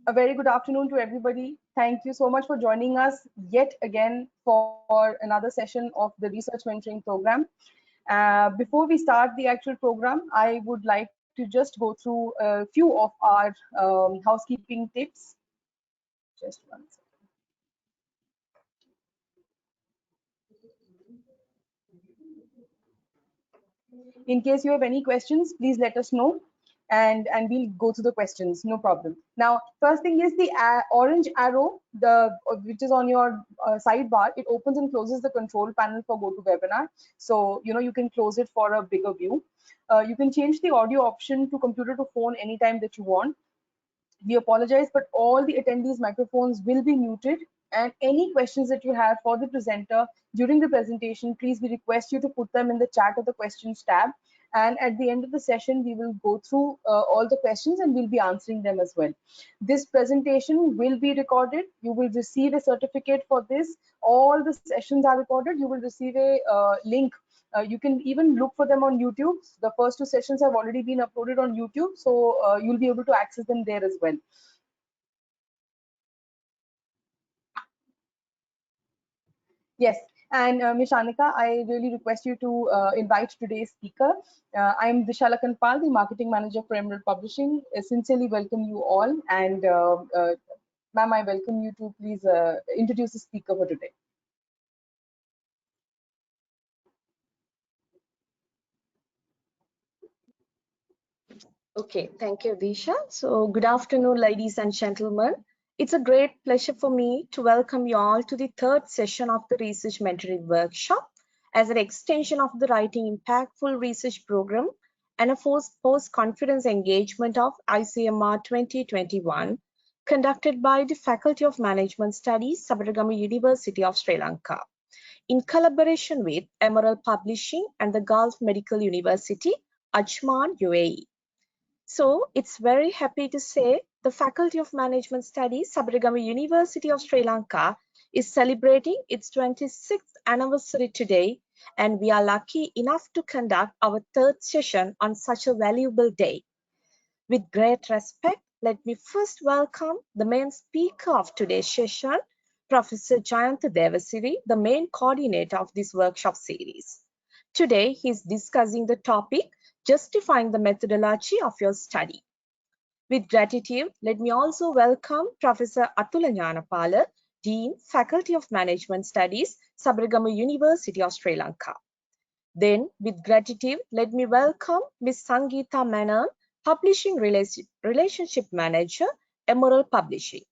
A very good afternoon to everybody. Thank you so much for joining us yet again for another session of the Research Mentoring Program. Before we start the actual program, I would like to just go through a few of our housekeeping tips. Just one second. In case you have any questions, please let us know. And we'll go through the questions, no problem. Now, first thing is the orange arrow, which is on your sidebar. It opens and closes the control panel for GoToWebinar. So, you can close it for a bigger view. You can change the audio option to computer to phone anytime that you want. We apologize, but all the attendees' microphones will be muted. And any questions that you have for the presenter during the presentation, please, we request you to put them in the chat or the questions tab. And at the end of the session, we will go through all the questions and we'll be answering them as well. This presentation will be recorded. You will receive a certificate for this. All the sessions are recorded. You will receive a link. You can even look for them on YouTube. The first 2 sessions have already been uploaded on YouTube, so you'll be able to access them there as well. Yes, and Ms. Anika, I really request you to invite today's speaker. I'm Dishala Kanpal, the Marketing Manager for Emerald Publishing. I sincerely welcome you all, and ma'am, I welcome you to please introduce the speaker for today. Okay, thank you, Disha. So good afternoon, ladies and gentlemen. It's a great pleasure for me to welcome you all to the 3rd session of the Research Mentoring Workshop as an extension of the Writing Impactful Research Program and a post-conference engagement of ICMR 2021 conducted by the Faculty of Management Studies, Sabaragamuwa University of Sri Lanka, in collaboration with Emerald Publishing and the Gulf Medical University, Ajman, UAE. So it's very happy to say the Faculty of Management Studies, Sabaragamuwa University of Sri Lanka is celebrating its 26th anniversary today, and we are lucky enough to conduct our 3rd session on such a valuable day. With great respect, let me first welcome the main speaker of today's session, Professor Jayantha Dewasiri, the main coordinator of this workshop series. Today, he is discussing the topic, justifying the methodology of your study. With gratitude, let me also welcome Professor Atula Nyanapala, Dean, Faculty of Management Studies, Sabaragamuwa University of Sri Lanka. Then, with gratitude, let me welcome Ms. Sangeeta Menon, Publishing Relationship Manager, Emerald Publishing.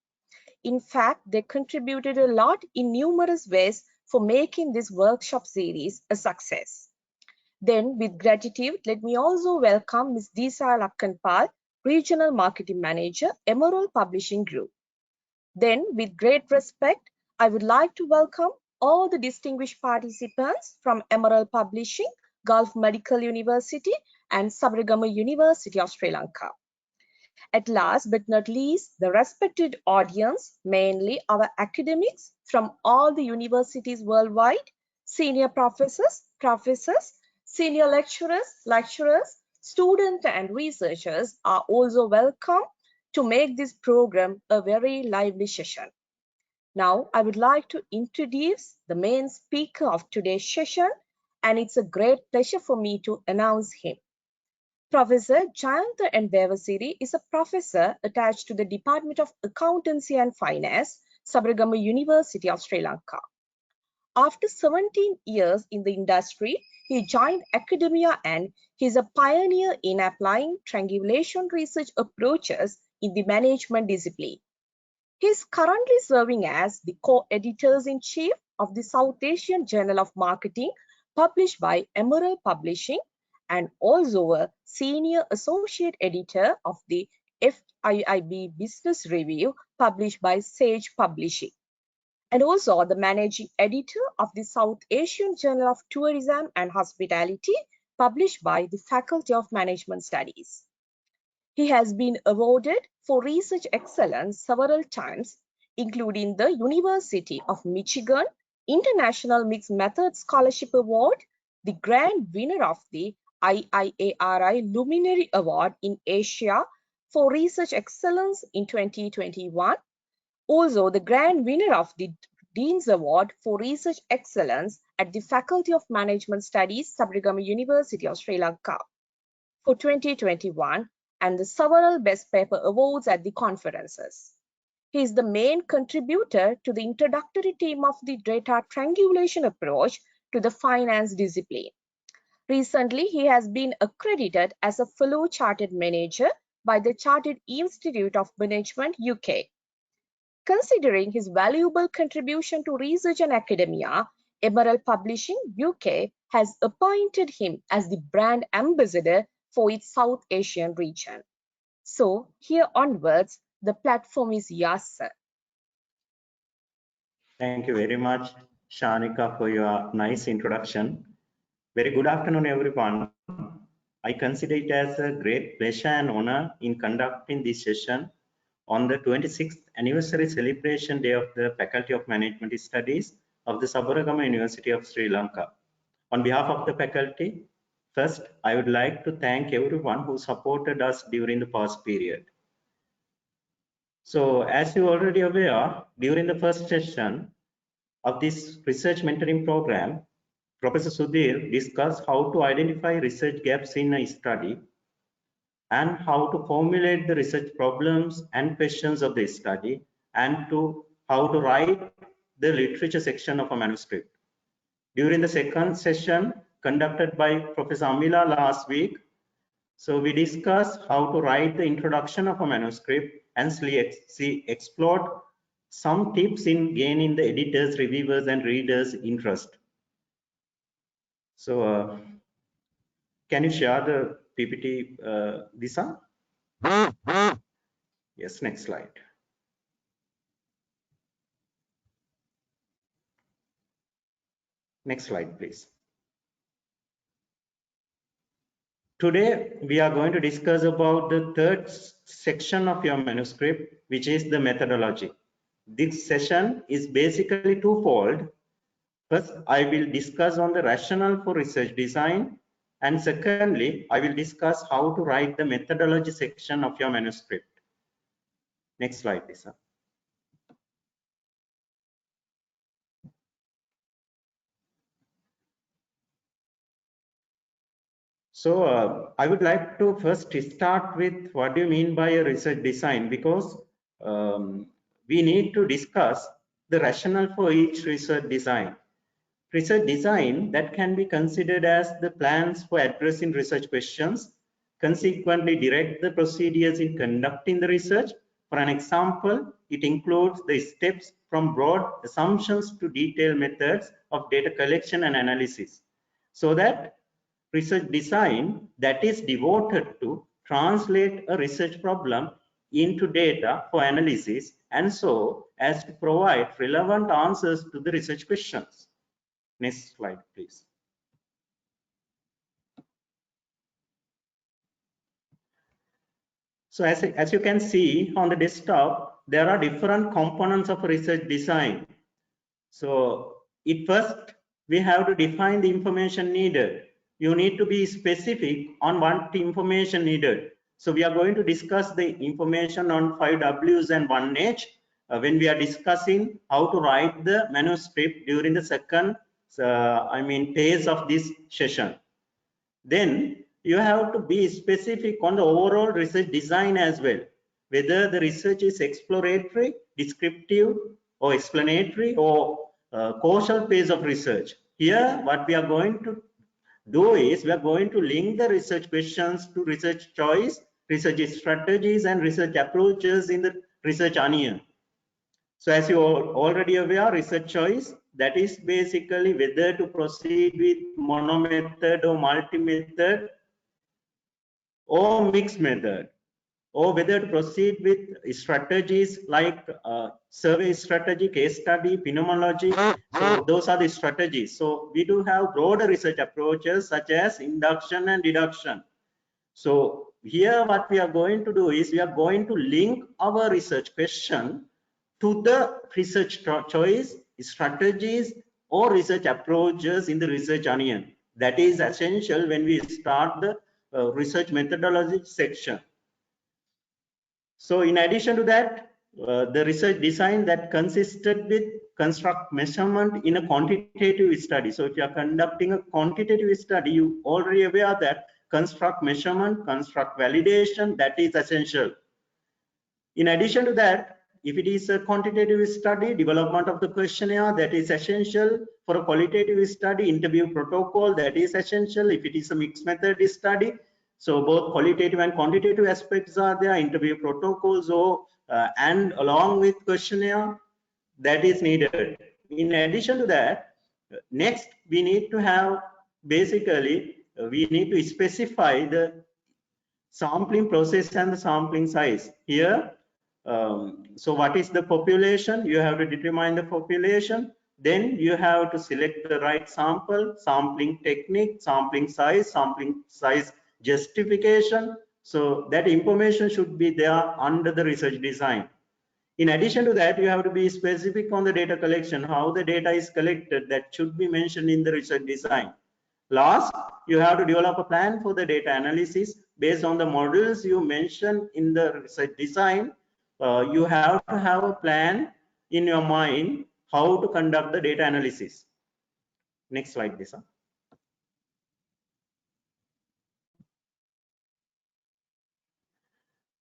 In fact, they contributed a lot in numerous ways for making this workshop series a success. Then, with gratitude, let me also welcome Ms. Dewasiri N, Regional Marketing Manager, Emerald Publishing Group. Then, with great respect, I would like to welcome all the distinguished participants from Emerald Publishing, Gulf Medical University, and Sabaragamuwa University of Sri Lanka. At last but not least, the respected audience, mainly our academics from all the universities worldwide, senior professors, senior lecturers, students and researchers are also welcome to make this program a very lively session. Now, I would like to introduce the main speaker of today's session, and it's a great pleasure for me to announce him. Professor Jayantha N. Dewasiri is a professor attached to the Department of Accountancy and Finance, Sabaragamuwa University of Sri Lanka. After 17 years in the industry, he joined academia and he is a pioneer in applying triangulation research approaches in the management discipline. He is currently serving as the co-editors-in-chief of the South Asian Journal of Marketing, published by Emerald Publishing, and also a senior associate editor of the FIIB Business Review, published by Sage Publishing, and also the managing editor of the South Asian Journal of Tourism and Hospitality, published by the Faculty of Management Studies. He has been awarded for research excellence several times, including the University of Michigan International Mixed Method Scholarship Award, the grand winner of the IIARI Luminary Award in Asia for Research Excellence in 2021. Also, the grand winner of the Dean's Award for Research Excellence at the Faculty of Management Studies, Sabaragamuwa University of Sri Lanka for 2021, and the several Best Paper Awards at the conferences. He is the main contributor to the introductory team of the data triangulation approach to the finance discipline. Recently, he has been accredited as a fellow chartered manager by the Chartered Institute of Management, UK. Considering his valuable contribution to research and academia, Emerald Publishing UK has appointed him as the brand ambassador for its South Asian region. So here onwards, the platform is yours, sir. Thank you very much, Shanika, for your nice introduction. Very good afternoon, everyone. I consider it as a great pleasure and honor in conducting this session on the 26th anniversary celebration day of the Faculty of Management Studies of the Sabaragamuwa University of Sri Lanka. On behalf of the faculty, first, I would like to thank everyone who supported us during the past period. So, as you already aware, during the first session of this research mentoring program, Professor Sudhir discussed how to identify research gaps in a study and how to formulate the research problems and questions of the study, and how to write the literature section of a manuscript. During the second session conducted by Professor Amila last week, so we discussed how to write the introduction of a manuscript and explored some tips in gaining the editors, reviewers, and readers' interest. So, can you share the PPT, Disa? Yes, next slide. Next slide, please. Today, we are going to discuss about the third section of your manuscript, which is the methodology. This session is basically twofold. First, I will discuss on the rationale for research design, and secondly, I will discuss how to write the methodology section of your manuscript. Next slide, Lisa. So I would like to first start with what do you mean by a research design, because we need to discuss the rationale for each research design. Research design that can be considered as the plans for addressing research questions, consequently direct the procedures in conducting the research. For an example, it includes the steps from broad assumptions to detailed methods of data collection and analysis, so that research design that is devoted to translate a research problem into data for analysis, and so as to provide relevant answers to the research questions. Next slide, please. So as you can see on the desktop, there are different components of research design. So first, we have to define the information needed. You need to be specific on what information needed. So we are going to discuss the information on 5 Ws and 1 H when we are discussing how to write the manuscript during the second phase of this session. Then you have to be specific on the overall research design as well, whether the research is exploratory, descriptive, or explanatory, or causal phase of research. Here, what we are going to do is we are going to link the research questions to research choice, research strategies, and research approaches in the research onion. So as you are already aware, research choice, that is basically whether to proceed with mono-method or multi-method or mixed method, or whether to proceed with strategies like survey strategy, case study, phenomenology. So those are the strategies. So we do have broader research approaches such as induction and deduction. So here what we are going to do is we are going to link our research question to the research choice, strategies, or research approaches in the research onion. That is essential when we start the research methodology section. So in addition to that, the research design that consisted with construct measurement in a quantitative study. So if you are conducting a quantitative study, you already aware that construct measurement, construct validation, that is essential. In addition to that, if it is a quantitative study, development of the questionnaire, that is essential. For a qualitative study, interview protocol, that is essential. If it is a mixed method study, so both qualitative and quantitative aspects are there, interview protocols, and along with questionnaire, that is needed. In addition to that, next we need to have, basically, we need to specify the sampling process and the sampling size. Here, so what is the population? You have to determine the population. Then you have to select the right sample, sampling technique, sampling size justification. So that information should be there under the research design. In addition to that, you have to be specific on the data collection, how the data is collected, that should be mentioned in the research design. Last, you have to develop a plan for the data analysis based on the models you mentioned in the research design. You have to have a plan in your mind how to conduct the data analysis. Next slide, please.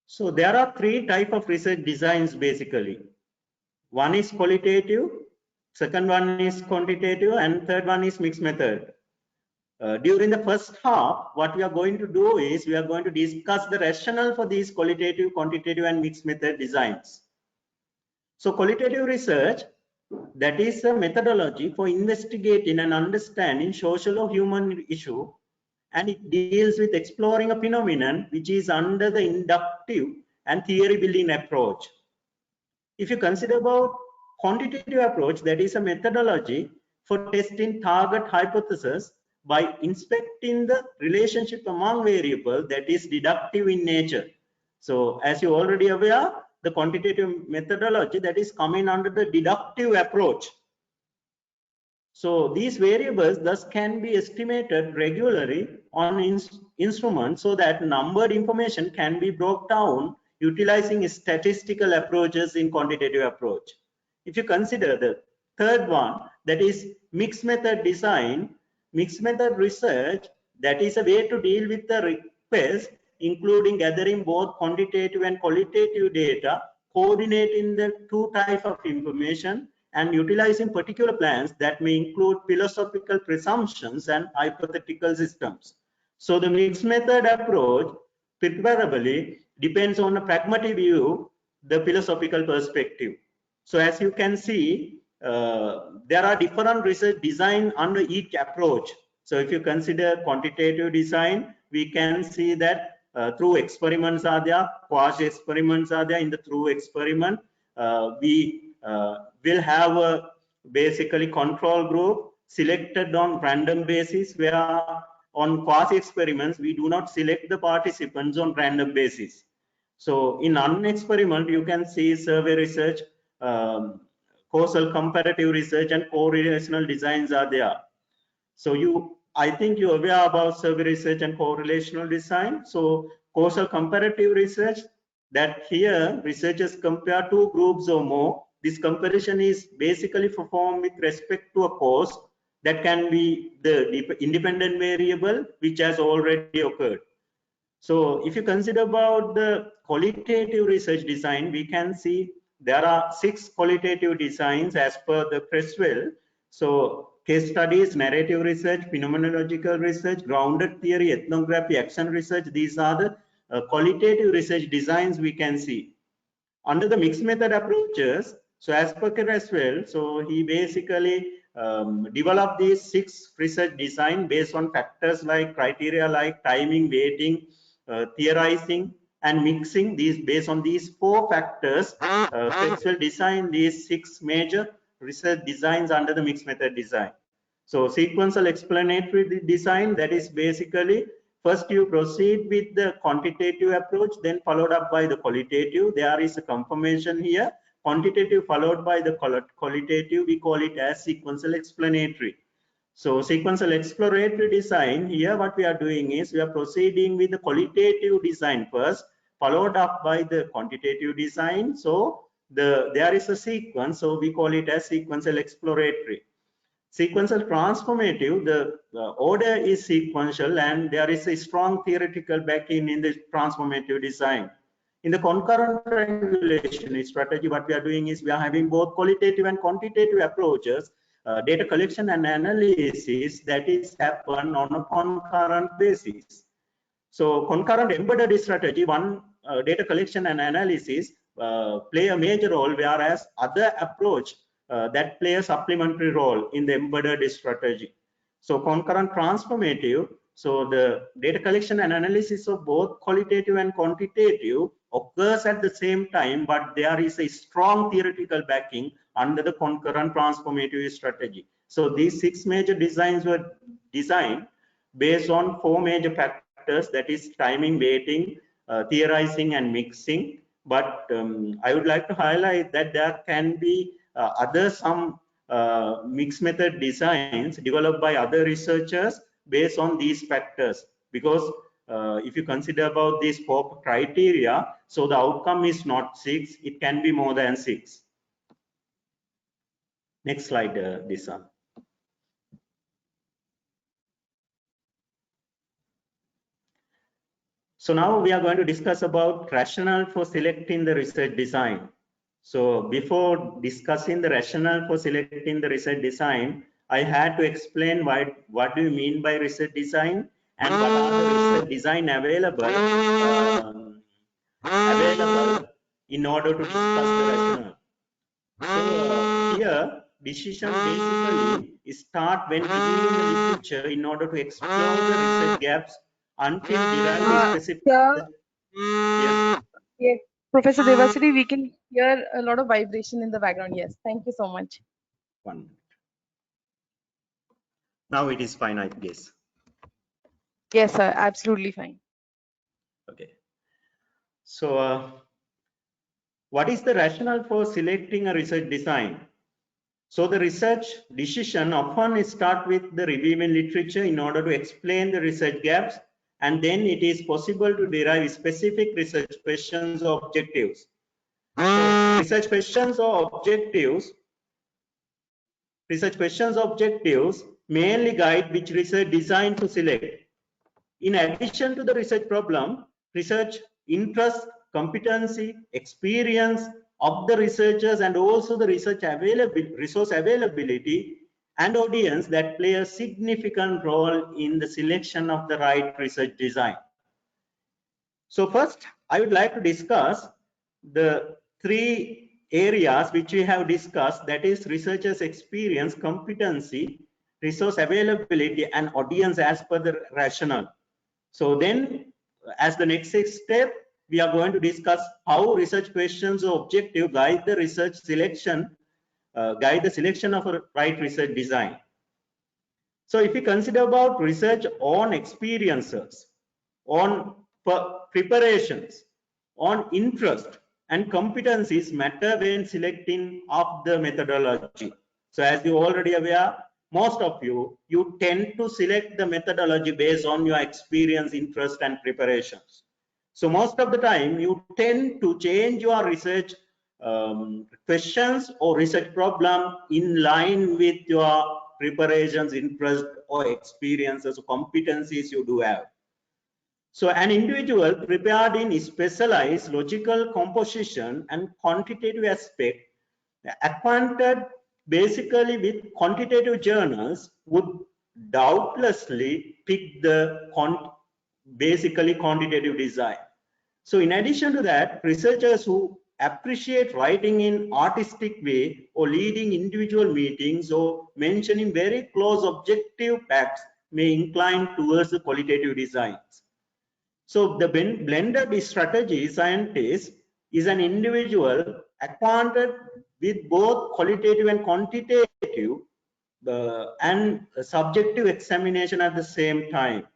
So there are three types of research designs basically. One is qualitative, second one is quantitative, and third one is mixed method. During the first half, what we are going to do is we are going to discuss the rationale for these qualitative, quantitative, and mixed method designs. So qualitative research, that is a methodology for investigating and understanding social or human issue, and it deals with exploring a phenomenon which is under the inductive and theory building approach. If you consider about quantitative approach, that is a methodology for testing target hypothesis by inspecting the relationship among variables, that is deductive in nature. So as you already aware, the quantitative methodology that is coming under the deductive approach. So these variables thus can be estimated regularly on instruments so that numbered information can be broken down utilizing statistical approaches in quantitative approach. If you consider the third one, that is mixed method design, mixed method research, that is a way to deal with the request, including gathering both quantitative and qualitative data, coordinating the two types of information, and utilizing particular plans that may include philosophical presumptions and hypothetical systems. So the mixed method approach preferably depends on a pragmatic view, the philosophical perspective. So as you can see, there are different research design under each approach. So if you consider quantitative design, we can see that through experiments are there, quasi experiments are there. In the through experiment, we will have a basically control group selected on random basis, where on quasi experiments we do not select the participants on random basis. So in non-experiment, you can see survey research, causal comparative research, and correlational designs are there. So I think you're aware about survey research and correlational design. So causal comparative research, that here researchers compare two groups or more. This comparison is basically performed with respect to a cause that can be the independent variable which has already occurred. So if you consider about the qualitative research design, we can see there are 6 qualitative designs as per the Creswell. So case studies, narrative research, phenomenological research, grounded theory, ethnography, action research, these are the qualitative research designs we can see. Under the mixed method approaches, so as per Creswell, so he basically developed these 6 research design based on factors like criteria like timing, weighting, theorizing, and mixing. These based on these 4 factors, Creswell designed these 6 major research designs under the mixed method design. So sequential explanatory design, that is basically first you proceed with the quantitative approach, then followed up by the qualitative. There is a confirmation here. Quantitative followed by the qualitative, we call it as sequential explanatory. So sequential exploratory design, here what we are doing is we are proceeding with the qualitative design first, followed up by the quantitative design. So there is a sequence, so we call it as sequential exploratory. Sequential transformative, the order is sequential and there is a strong theoretical backing in the transformative design. In the concurrent triangulation strategy, what we are doing is we are having both qualitative and quantitative approaches, data collection and analysis that is happen on a concurrent basis. So concurrent embedded strategy, one data collection and analysis play a major role, whereas other approach that play a supplementary role in the embedded strategy. So concurrent transformative, so the data collection and analysis of both qualitative and quantitative occurs at the same time, but there is a strong theoretical backing under the concurrent transformative strategy. So these 6 major designs were designed based on 4 major factors, that is timing, weighting, theorizing and mixing. But I would like to highlight that there can be some mixed method designs developed by other researchers based on these factors, because if you consider about these 4 criteria, so the outcome is not 6, it can be more than 6. Next slide, Disa. So now we are going to discuss about rationale for selecting the research design. So before discussing the rationale for selecting the research design, I had to explain what do you mean by research design and what are the research design available in order to discuss the rationale. So here, decision basically start when reviewing the literature in order to explore the research gaps until deriving specific. Yes. Yes. Professor Dewasiri, we can hear a lot of vibration in the background. Yes, thank you so much. 1 minute. Now it is fine, I guess. Yes, sir, absolutely fine. Okay. So what is the rationale for selecting a research design? So the research decision often start with the reviewing literature in order to explain the research gaps, and then it is possible to derive specific research questions or objectives. So research questions or objectives mainly guide which research design to select. In addition to the research problem, research interest, competency, experience of the researchers, and also the resource availability and audience that play a significant role in the selection of the right research design. So first, I would like to discuss the 3 areas which we have discussed, that is researchers' experience, competency, resource availability, and audience as per the rationale. So then, as the next step, we are going to discuss how research questions or objective guide the research selection, guide the selection of a right research design. So if we consider about research on experiences, on preparations, on interest and competencies matter when selecting of the methodology. So as you already aware, most of you tend to select the methodology based on your experience, interest and preparations. So most of the time you tend to change your research questions or research problem in line with your preparations, interest or experiences or competencies you do have. So an individual prepared in specialized logical composition and quantitative aspect, acquainted basically with quantitative journals, would doubtlessly pick the basically quantitative design. So in addition to that, researchers who appreciate writing in artistic way or leading individual meetings or mentioning very close objective facts may incline towards the qualitative designs. So the blended strategy scientist is an individual acquainted with both qualitative and quantitative and subjective examination at the same time.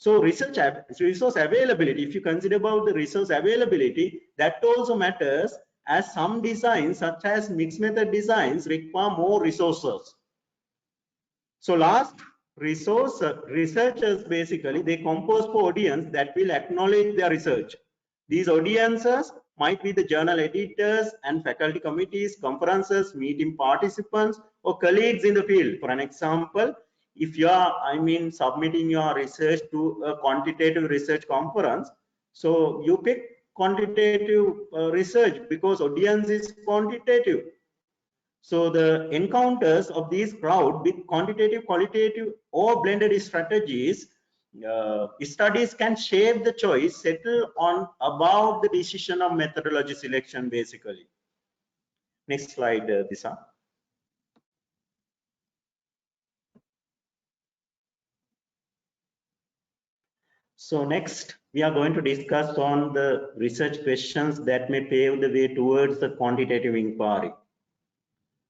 So resource availability, if you consider about the resource availability, that also matters, as some designs such as mixed method designs require more resources. So last resource, researchers basically, they compose for audience that will acknowledge their research. These audiences might be the journal editors and faculty committees, conferences, meeting participants, or colleagues in the field. For an example, if you are, submitting your research to a quantitative research conference, so you pick quantitative research because audience is quantitative. So the encounters of these crowd with quantitative, qualitative, or blended strategies, studies can shape the choice, settle on about the decision of methodology selection, basically. Next slide, Disa. So next, we are going to discuss on the research questions that may pave the way towards the quantitative inquiry.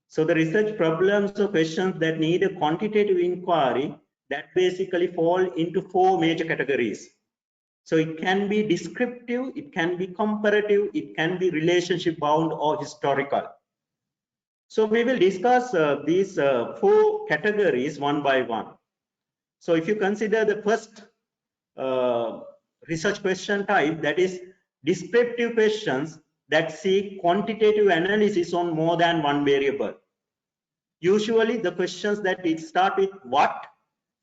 So the research problems or questions that need a quantitative inquiry that basically fall into 4 major categories. So it can be descriptive, it can be comparative, it can be relationship bound or historical. So we will discuss these 4 categories one by one. So if you consider the first research question type, that is descriptive questions that seek quantitative analysis on more than one variable. Usually the questions that it start with what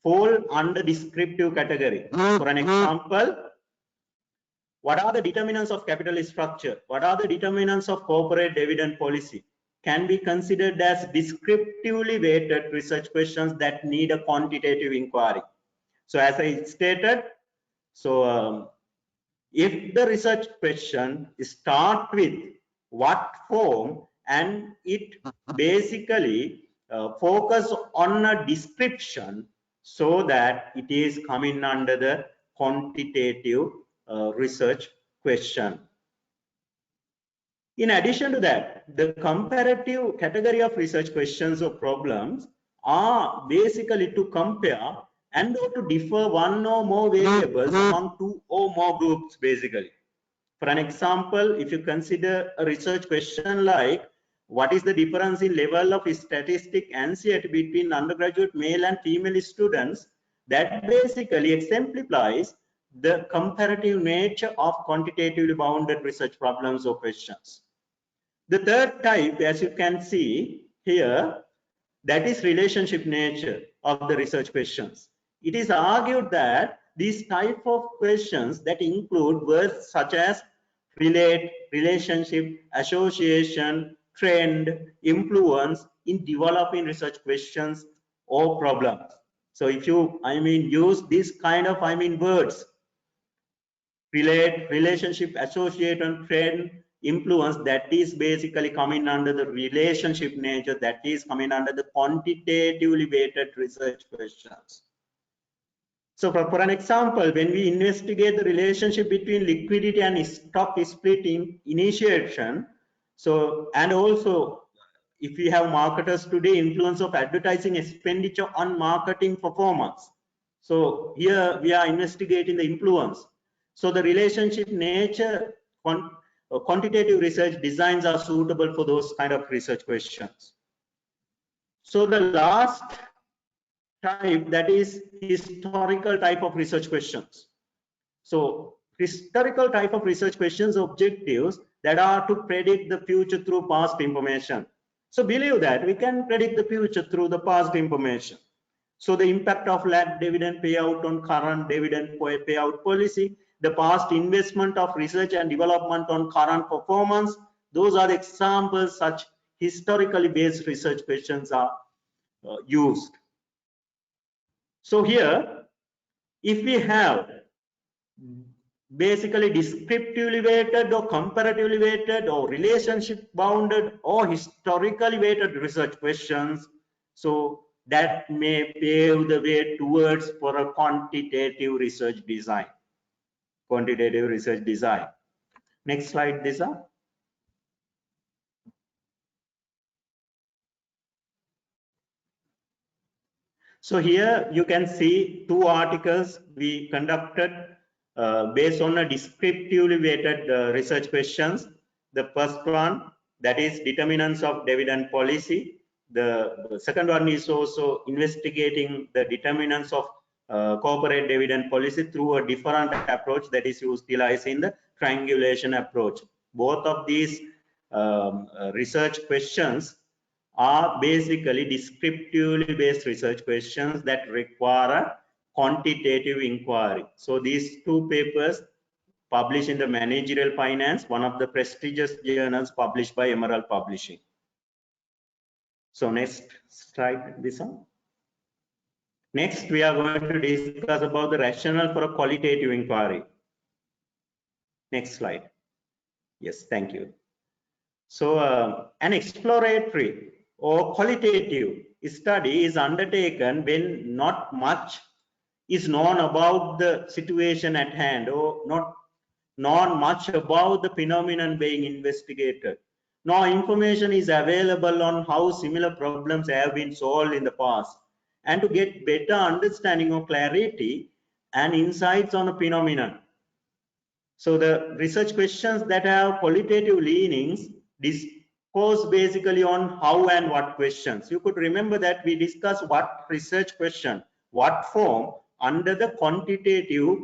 fall under descriptive category. For an example, what are the determinants of capital structure? What are the determinants of corporate dividend policy? Can be considered as descriptively weighted research questions that need a quantitative inquiry. So as I stated, so if the research question start with what form and it basically focus on a description, so that it is coming under the quantitative research question. In addition to that, the comparative category of research questions or problems are basically to compare and or to differ one or more variables among 2 or more groups, basically. For an example, if you consider a research question like, what is the difference in level of statistic anxiety between undergraduate male and female students, that basically exemplifies the comparative nature of quantitatively bounded research problems or questions. The third type, as you can see here, that is relationship nature of the research questions. It is argued that these type of questions that include words such as relate, relationship, association, trend, influence in developing research questions or problems. So if you, use this kind of, words, relate, relationship, associate, and trend, influence, that is basically coming under the relationship nature, that is coming under the quantitatively weighted research questions. So for an example, when we investigate the relationship between liquidity and stock split initiation, so, and also if we have marketers today, influence of advertising expenditure on marketing performance. So here we are investigating the influence. So the relationship nature, quantitative research designs are suitable for those kind of research questions. So the last type, that is historical type of research questions. So historical type of research questions objectives that are to predict the future through past information. So believe that we can predict the future through the past information. So the impact of lagged dividend payout on current dividend payout policy, the past investment of research and development on current performance, those are the examples such historically based research questions are used. So here, if we have basically descriptively weighted or comparatively weighted or relationship bounded or historically weighted research questions, so that may pave the way towards for a quantitative research design. Quantitative research design. Next slide, Disa. So here you can see 2 articles we conducted based on a descriptively weighted research questions. The first one, that is determinants of dividend policy. The second one is also investigating the determinants of corporate dividend policy through a different approach that is utilized in the triangulation approach. Both of these research questions are basically descriptively based research questions that require a quantitative inquiry. So these two papers published in the Managerial Finance, one of the prestigious journals published by Emerald Publishing. So next slide, this one. Next, we are going to discuss about the rationale for a qualitative inquiry. Next slide. Yes, thank you. So an exploratory or qualitative study is undertaken when not much is known about the situation at hand, or not much about the phenomenon being investigated. No information is available on how similar problems have been solved in the past, and to get better understanding or clarity and insights on a phenomenon. So the research questions that have qualitative leanings discourse basically on how and what questions. You could remember that we discussed what research question, what form, under the quantitative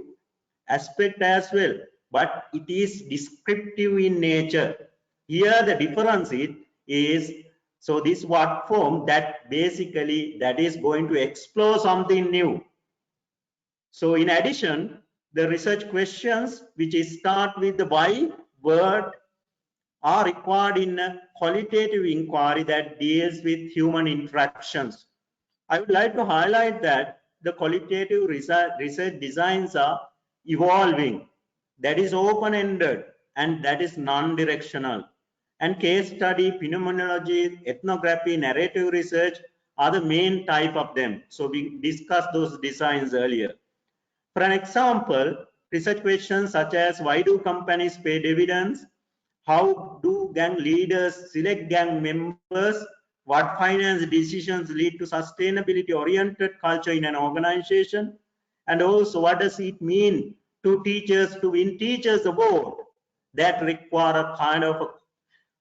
aspect as well, but it is descriptive in nature. Here the difference is so this what form, that basically that is going to explore something new. So in addition, the research questions which start with the why word are required in a qualitative inquiry that deals with human interactions. I would like to highlight that the qualitative research designs are evolving, that is open-ended, and that is non-directional. And case study, phenomenology, ethnography, narrative research are the main type of them. So we discussed those designs earlier. For an example, research questions such as why do companies pay dividends? How do gang leaders select gang members? What finance decisions lead to sustainability-oriented culture in an organization? And also, what does it mean to teachers to win teachers award? That require a kind of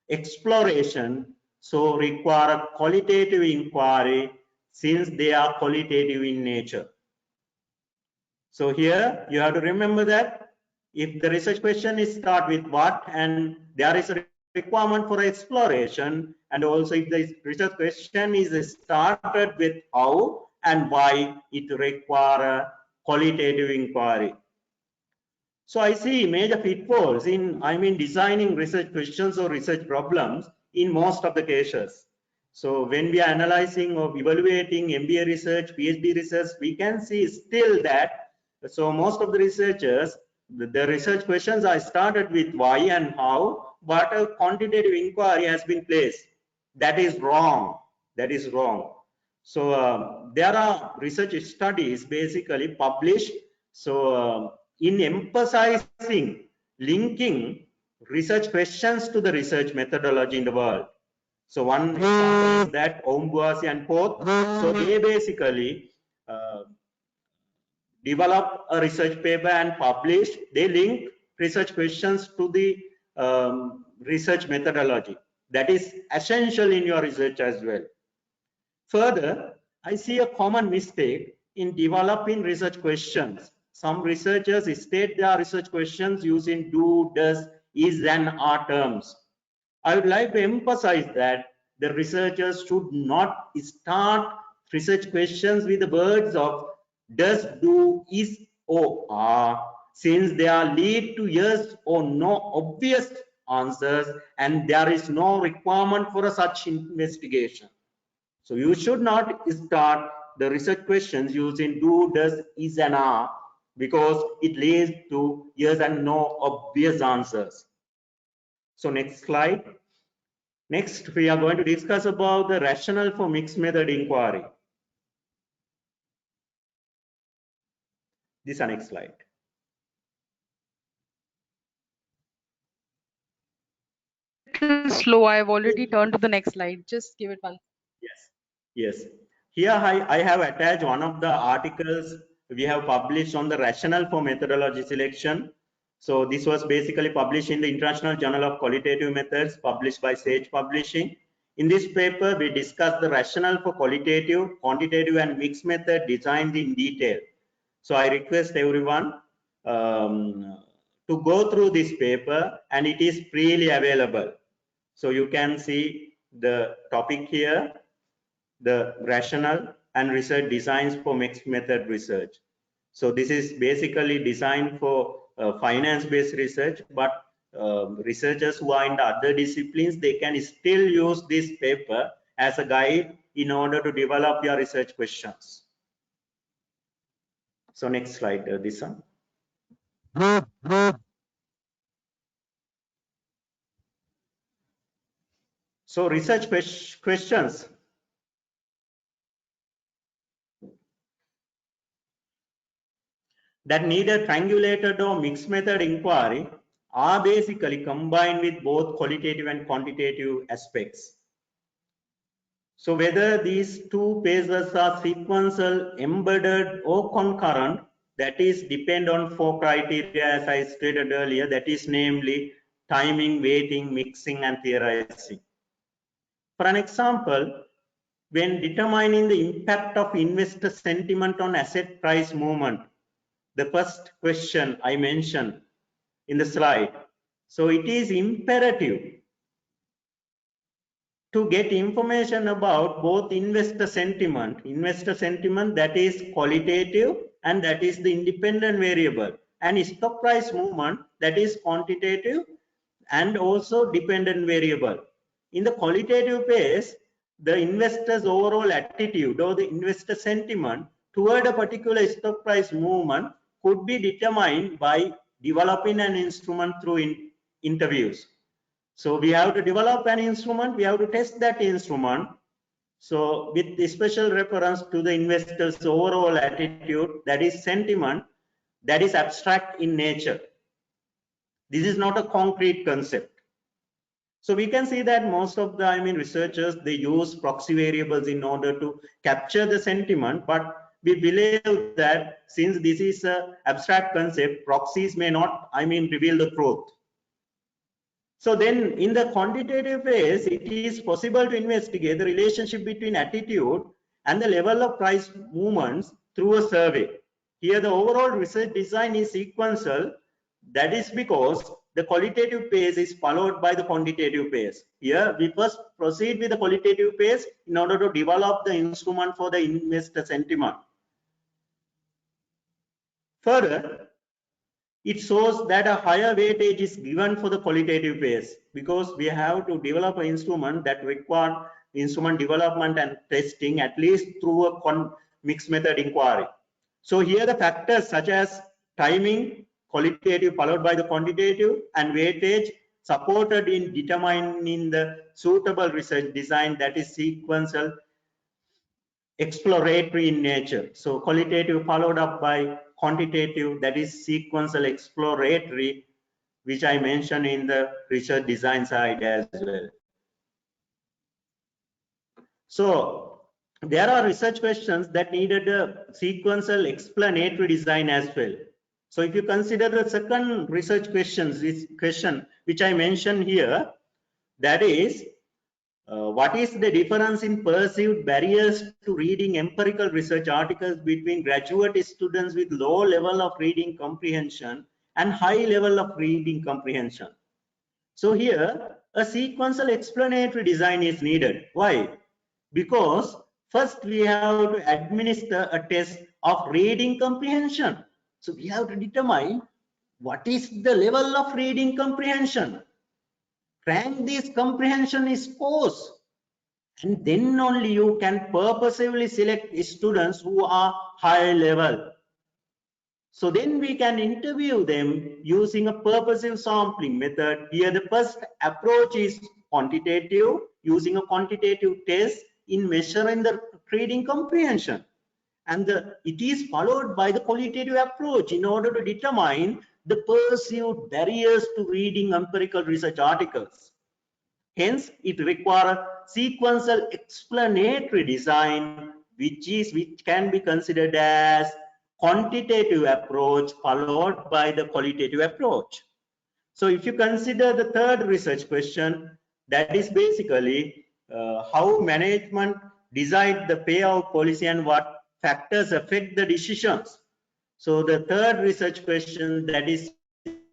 exploration, so require a qualitative inquiry since they are qualitative in nature. So here you have to remember that if the research question is start with what, and there is a requirement for exploration, and also if the research question is started with how and why, it require a qualitative inquiry. So I see major pitfalls in, designing research questions or research problems in most of the cases. So when we are analyzing or evaluating MBA research, PhD research, we can see still that, so most of the researchers, the research questions are started with why and how, but a quantitative inquiry has been placed. That is wrong. That is wrong. So there are research studies basically published. So in emphasizing linking research questions to the research methodology in the world. So one example is that Dewasiri and Prof. So they basically develop a research paper and publish. They link research questions to the research methodology. That is essential in your research as well. Further, I see a common mistake in developing research questions. Some researchers state their research questions using do, does, is, and are terms. I would like to emphasize that the researchers should not start research questions with the words of does, do, is, or are, since they are lead to yes or no obvious answers, and there is no requirement for such investigation. So you should not start the research questions using do, does, is, and are, because it leads to yes and no obvious answers. So next slide. Next, we are going to discuss about the rationale for mixed method inquiry. This is the next slide. Slow. I've already turned to the next slide. Just give it one. Yes. Here I have attached one of the articles we have published on the rationale for methodology selection. So this was basically published in the International Journal of Qualitative Methods, published by Sage Publishing. In this paper, we discuss the rationale for qualitative, quantitative, and mixed method designed in detail. So I request everyone to go through this paper, and it is freely available. So you can see the topic here, the rationale and research designs for mixed method research. So this is basically designed for finance-based research, but researchers who are in the other disciplines, they can still use this paper as a guide in order to develop your research questions. So next slide, this one. So research questions. That need a triangulated or mixed method inquiry are basically combined with both qualitative and quantitative aspects. So whether these two phases are sequential, embedded, or concurrent, that is depend on 4 criteria as I stated earlier, that is namely timing, weighting, mixing, and theorizing. For an example, when determining the impact of investor sentiment on asset price movement, the first question I mentioned in the slide. So it is imperative to get information about both investor sentiment that is qualitative and that is the independent variable, and stock price movement that is quantitative and also dependent variable. In the qualitative phase, the investor's overall attitude or the investor sentiment toward a particular stock price movement could be determined by developing an instrument through interviews. So we have to develop an instrument, we have to test that instrument. So with the special reference to the investor's overall attitude, that is sentiment, that is abstract in nature. This is not a concrete concept. So we can see that most of the researchers, they use proxy variables in order to capture the sentiment, but we believe that since this is an abstract concept, proxies may not reveal the truth. So then in the quantitative phase, it is possible to investigate the relationship between attitude and the level of price movements through a survey. Here the overall research design is sequential. That is because the qualitative phase is followed by the quantitative phase. Here we first proceed with the qualitative phase in order to develop the instrument for the investor sentiment. Further, it shows that a higher weightage is given for the qualitative phase because we have to develop an instrument that requires instrument development and testing at least through a mixed method inquiry. So here the factors such as timing, qualitative followed by the quantitative, and weightage supported in determining the suitable research design that is sequential, exploratory in nature. So qualitative followed up by quantitative, that is sequential, exploratory, which I mentioned in the research design side as well. So there are research questions that needed a sequential explanatory design as well. So if you consider the second research this question which I mentioned here, that is what is the difference in perceived barriers to reading empirical research articles between graduate students with low level of reading comprehension and high level of reading comprehension? So here a sequential explanatory design is needed. Why? Because first we have to administer a test of reading comprehension. So we have to determine what is the level of reading comprehension. Rank these comprehension scores, and then only you can purposefully select students who are high level. So then we can interview them using a purposive sampling method. Here the first approach is quantitative, using a quantitative test in measuring the reading comprehension. And it is followed by the qualitative approach in order to determine the perceived barriers to reading empirical research articles. Hence, it requires a sequential explanatory design, which can be considered as quantitative approach followed by the qualitative approach. So if you consider the third research question, that is basically how management decide the payout policy and what factors affect the decisions. So the third research question, that is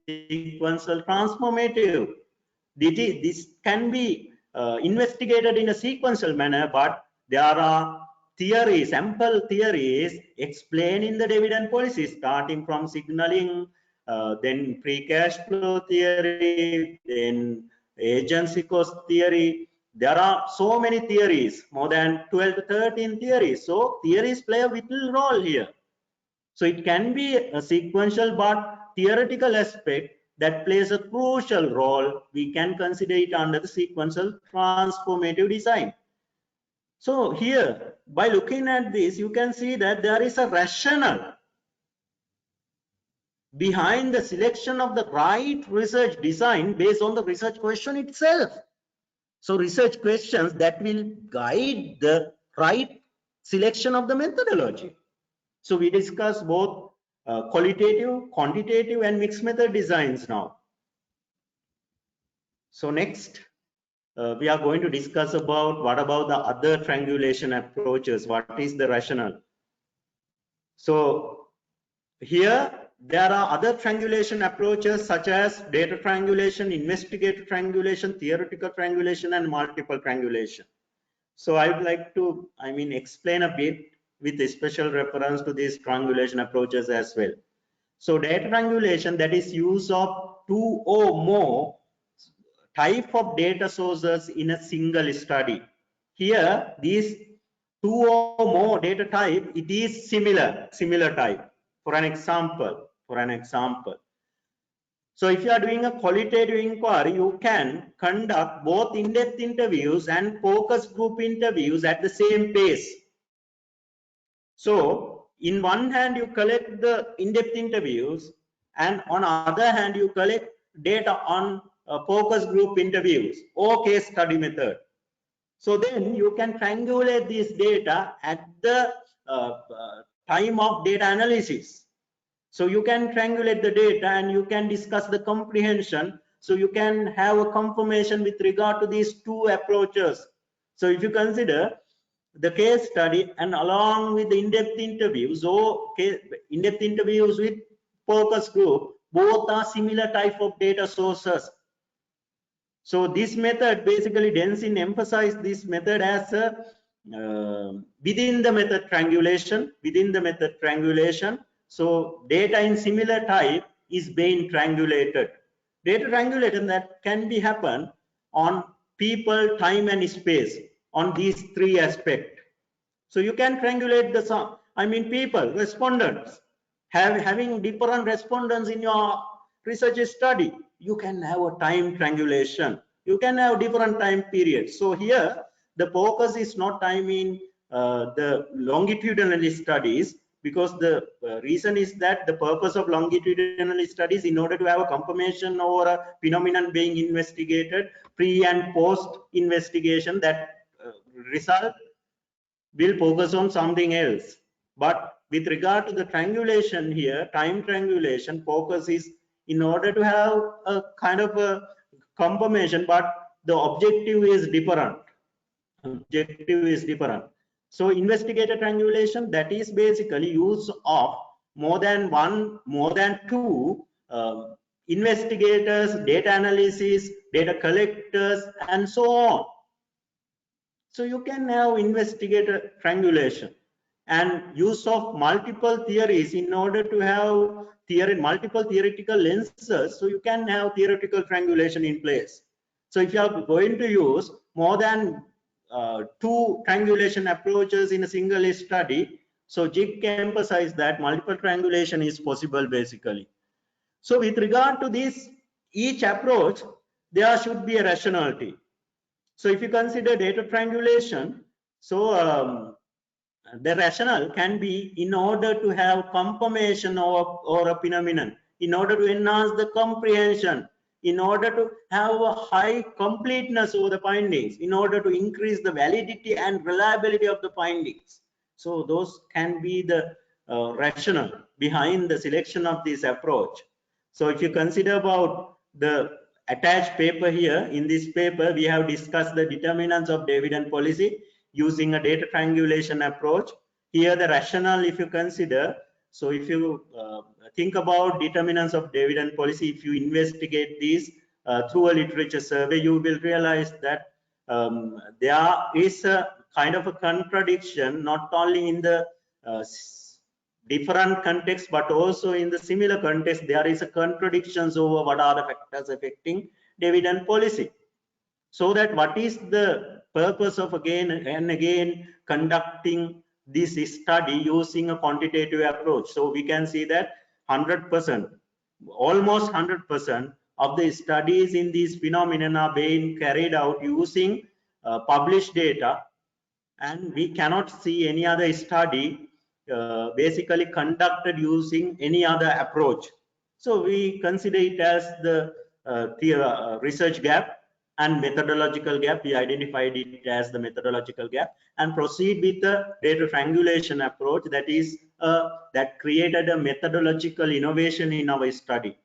sequential transformative. This can be investigated in a sequential manner, but there are theories, ample theories explaining the dividend policy, starting from signaling, then free cash flow theory, then agency cost theory. There are so many theories, more than 12 to 13 theories. So theories play a vital role here. So it can be a sequential but theoretical aspect that plays a crucial role. We can consider it under the sequential transformative design. So here, by looking at this, you can see that there is a rationale behind the selection of the right research design based on the research question itself. So research questions that will guide the right selection of the methodology. So we discuss both qualitative, quantitative, and mixed method designs now. So next, we are going to discuss about what about the other triangulation approaches. What is the rationale? So here there are other triangulation approaches such as data triangulation, investigative triangulation, theoretical triangulation, and multiple triangulation. So I would like to, explain a bit with a special reference to these triangulation approaches as well. So data triangulation, that is use of two or more type of data sources in a single study. Here, these two or more data type, it is similar type. For an example, so if you are doing a qualitative inquiry, you can conduct both in-depth interviews and focus group interviews at the same pace. So in one hand, you collect the in-depth interviews, and on the other hand, you collect data on focus group interviews or case study method. So then you can triangulate this data at the time of data analysis. So you can triangulate the data and you can discuss the comprehension. So you can have a confirmation with regard to these two approaches. So if you consider the case study and along with the in-depth interviews or in-depth interviews with focus group, both are similar type of data sources. So this method basically Densin emphasized this method as a within the method triangulation. So data in similar type is being triangulated. Data triangulation that can be happen on people, time, and space on these three aspects. So you can triangulate the people, respondents, having different respondents in your research study. You can have a time triangulation. You can have different time periods. So here the focus is not the longitudinal studies, because the reason is that the purpose of longitudinal studies in order to have a confirmation or a phenomenon being investigated pre and post investigation, that result will focus on something else. But with regard to the triangulation here, time triangulation, focus is in order to have a kind of a confirmation, but the objective is different. So investigator triangulation, that is basically use of more than two investigators, data analysis, data collectors, and so on. So you can have investigator triangulation and use of multiple theories in order to have multiple theoretical lenses. So you can have theoretical triangulation in place. So if you are going to use more than two triangulation approaches in a single study, so JIC emphasized that multiple triangulation is possible basically. So with regard to this, each approach, there should be a rationality. So if you consider data triangulation, so the rationale can be in order to have confirmation or a phenomenon, in order to enhance the comprehension, in order to have a high completeness over the findings, in order to increase the validity and reliability of the findings. So those can be the rationale behind the selection of this approach. So if you consider about the attached paper here. In this paper, we have discussed the determinants of dividend policy using a data triangulation approach. Here, the rationale, if you consider, so if you think about determinants of dividend policy, if you investigate these through a literature survey, you will realize that there is a kind of a contradiction, not only in the different context, but also in the similar context, there is a contradictions over what are the factors affecting dividend policy. So that what is the purpose of again and again conducting this study using a quantitative approach? So we can see that 100%, almost 100% of the studies in these phenomena are being carried out using published data, and we cannot see any other study basically conducted using any other approach. So we consider it as the research gap and methodological gap. We identified it as the methodological gap and proceed with the data triangulation approach, that is that created a methodological innovation in our study.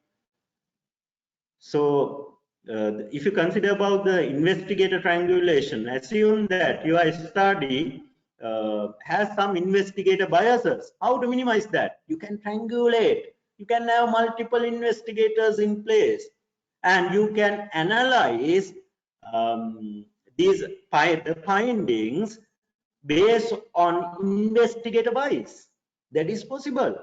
So if you consider about the investigator triangulation, assume that your study has some investigator biases. How to minimize that? You can triangulate. You can have multiple investigators in place, and you can analyze the findings based on investigator bias. That is possible.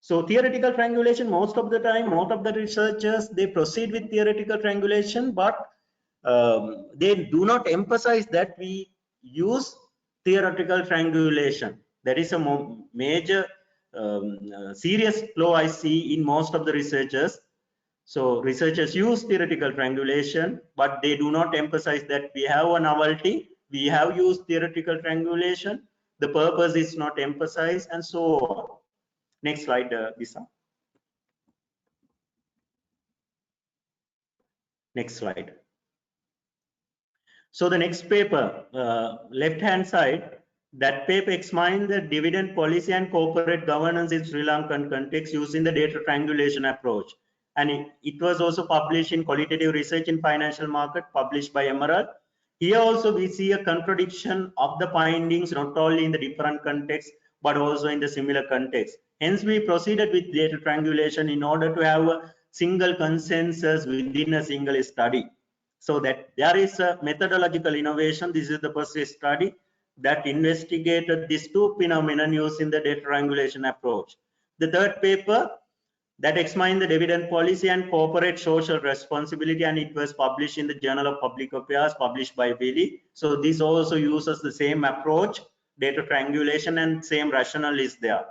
So theoretical triangulation, most of the time, most of the researchers, they proceed with theoretical triangulation, but they do not emphasize that we use theoretical triangulation. That is a major serious flaw I see in most of the researchers. So researchers use theoretical triangulation, but they do not emphasize that we have a novelty. We have used theoretical triangulation. The purpose is not emphasized, and so on. Next slide, Lisa. Next slide. So the next paper, left-hand side, that paper examines the dividend policy and corporate governance in Sri Lankan context using the data triangulation approach. And it was also published in Qualitative Research in Financial Market, published by Emerald. Here also we see a contradiction of the findings, not only in the different context, but also in the similar context. Hence, we proceeded with data triangulation in order to have a single consensus within a single study. So that there is a methodological innovation. This is the first study that investigated these two phenomena using the data triangulation approach. The third paper that examined the dividend policy and corporate social responsibility, and it was published in the Journal of Public Affairs, published by Wiley. So this also uses the same approach, data triangulation, and same rationale is there.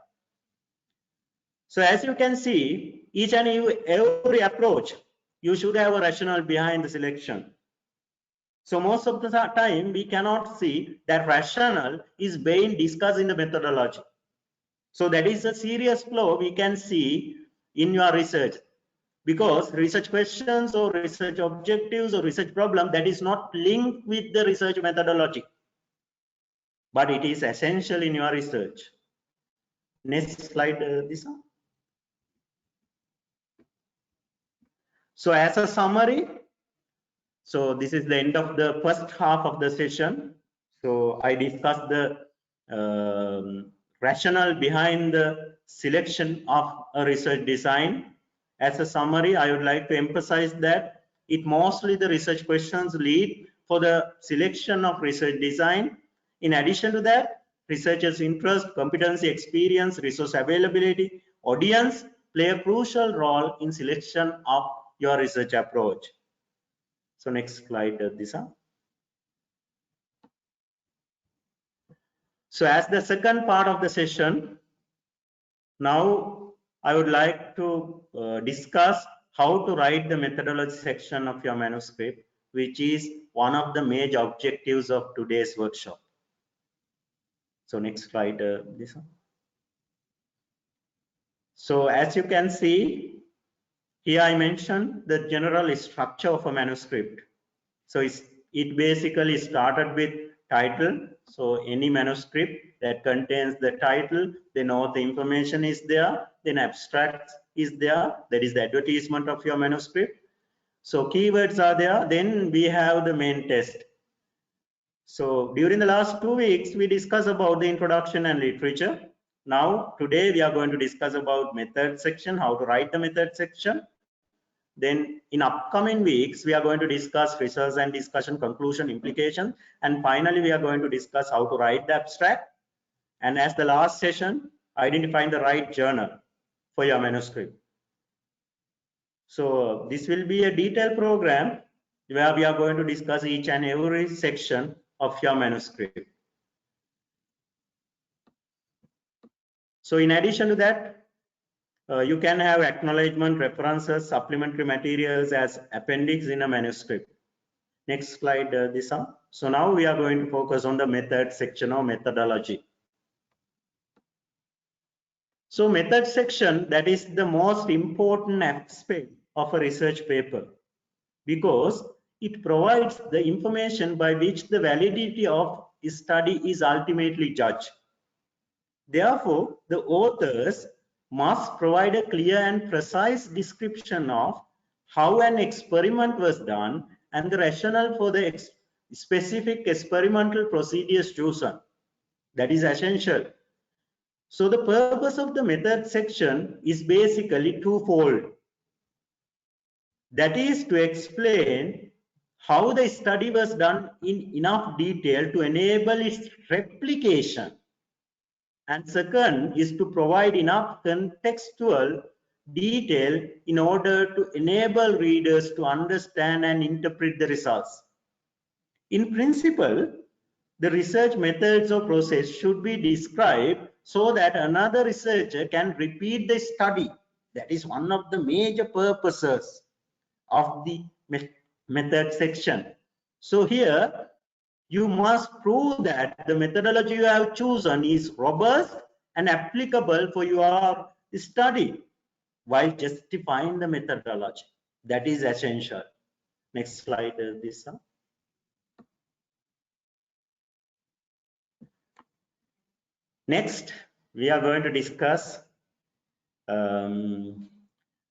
So as you can see, each and every approach, you should have a rationale behind the selection. So most of the time, we cannot see that rationale is being discussed in the methodology. So that is a serious flaw we can see in your research, because research questions or research objectives or research problem, that is not linked with the research methodology, but it is essential in your research. Next slide, Lisa. So as a summary, so this is the end of the first half of the session. So I discussed the rationale behind the selection of a research design. As a summary, I would like to emphasize that it mostly the research questions lead for the selection of research design. In addition to that, researchers' interest, competency, experience, resource availability, audience play a crucial role in selection of your research approach. So next slide, Disha. So as the second part of the session, now I would like to discuss how to write the methodology section of your manuscript, which is one of the major objectives of today's workshop. So next slide, Disha. So as you can see, here I mentioned the general structure of a manuscript. So it basically started with title. So any manuscript that contains the title, then all the information is there, then abstract is there, that is the advertisement of your manuscript. So keywords are there. Then we have the main test. So during the last 2 weeks, we discussed about the introduction and literature. Now, today we are going to discuss about method section, how to write the method section. Then in upcoming weeks, we are going to discuss research and discussion, conclusion, implication. And finally, we are going to discuss how to write the abstract. And as the last session, identifying the right journal for your manuscript. So this will be a detailed program where we are going to discuss each and every section of your manuscript. So in addition to that, you can have acknowledgement, references, supplementary materials as appendix in a manuscript. Next slide, Disa. So now we are going to focus on the method section or methodology. So method section, that is the most important aspect of a research paper, because it provides the information by which the validity of a study is ultimately judged. Therefore, the authors must provide a clear and precise description of how an experiment was done and the rationale for the specific experimental procedures chosen. That is essential. So the purpose of the method section is basically twofold. That is to explain how the study was done in enough detail to enable its replication. And second is to provide enough contextual detail in order to enable readers to understand and interpret the results. In principle, the research methods or process should be described so that another researcher can repeat the study. That is one of the major purposes of the method section. So here, you must prove that the methodology you have chosen is robust and applicable for your study while justifying the methodology. That is essential. Next slide, Disa. Next, we are going to discuss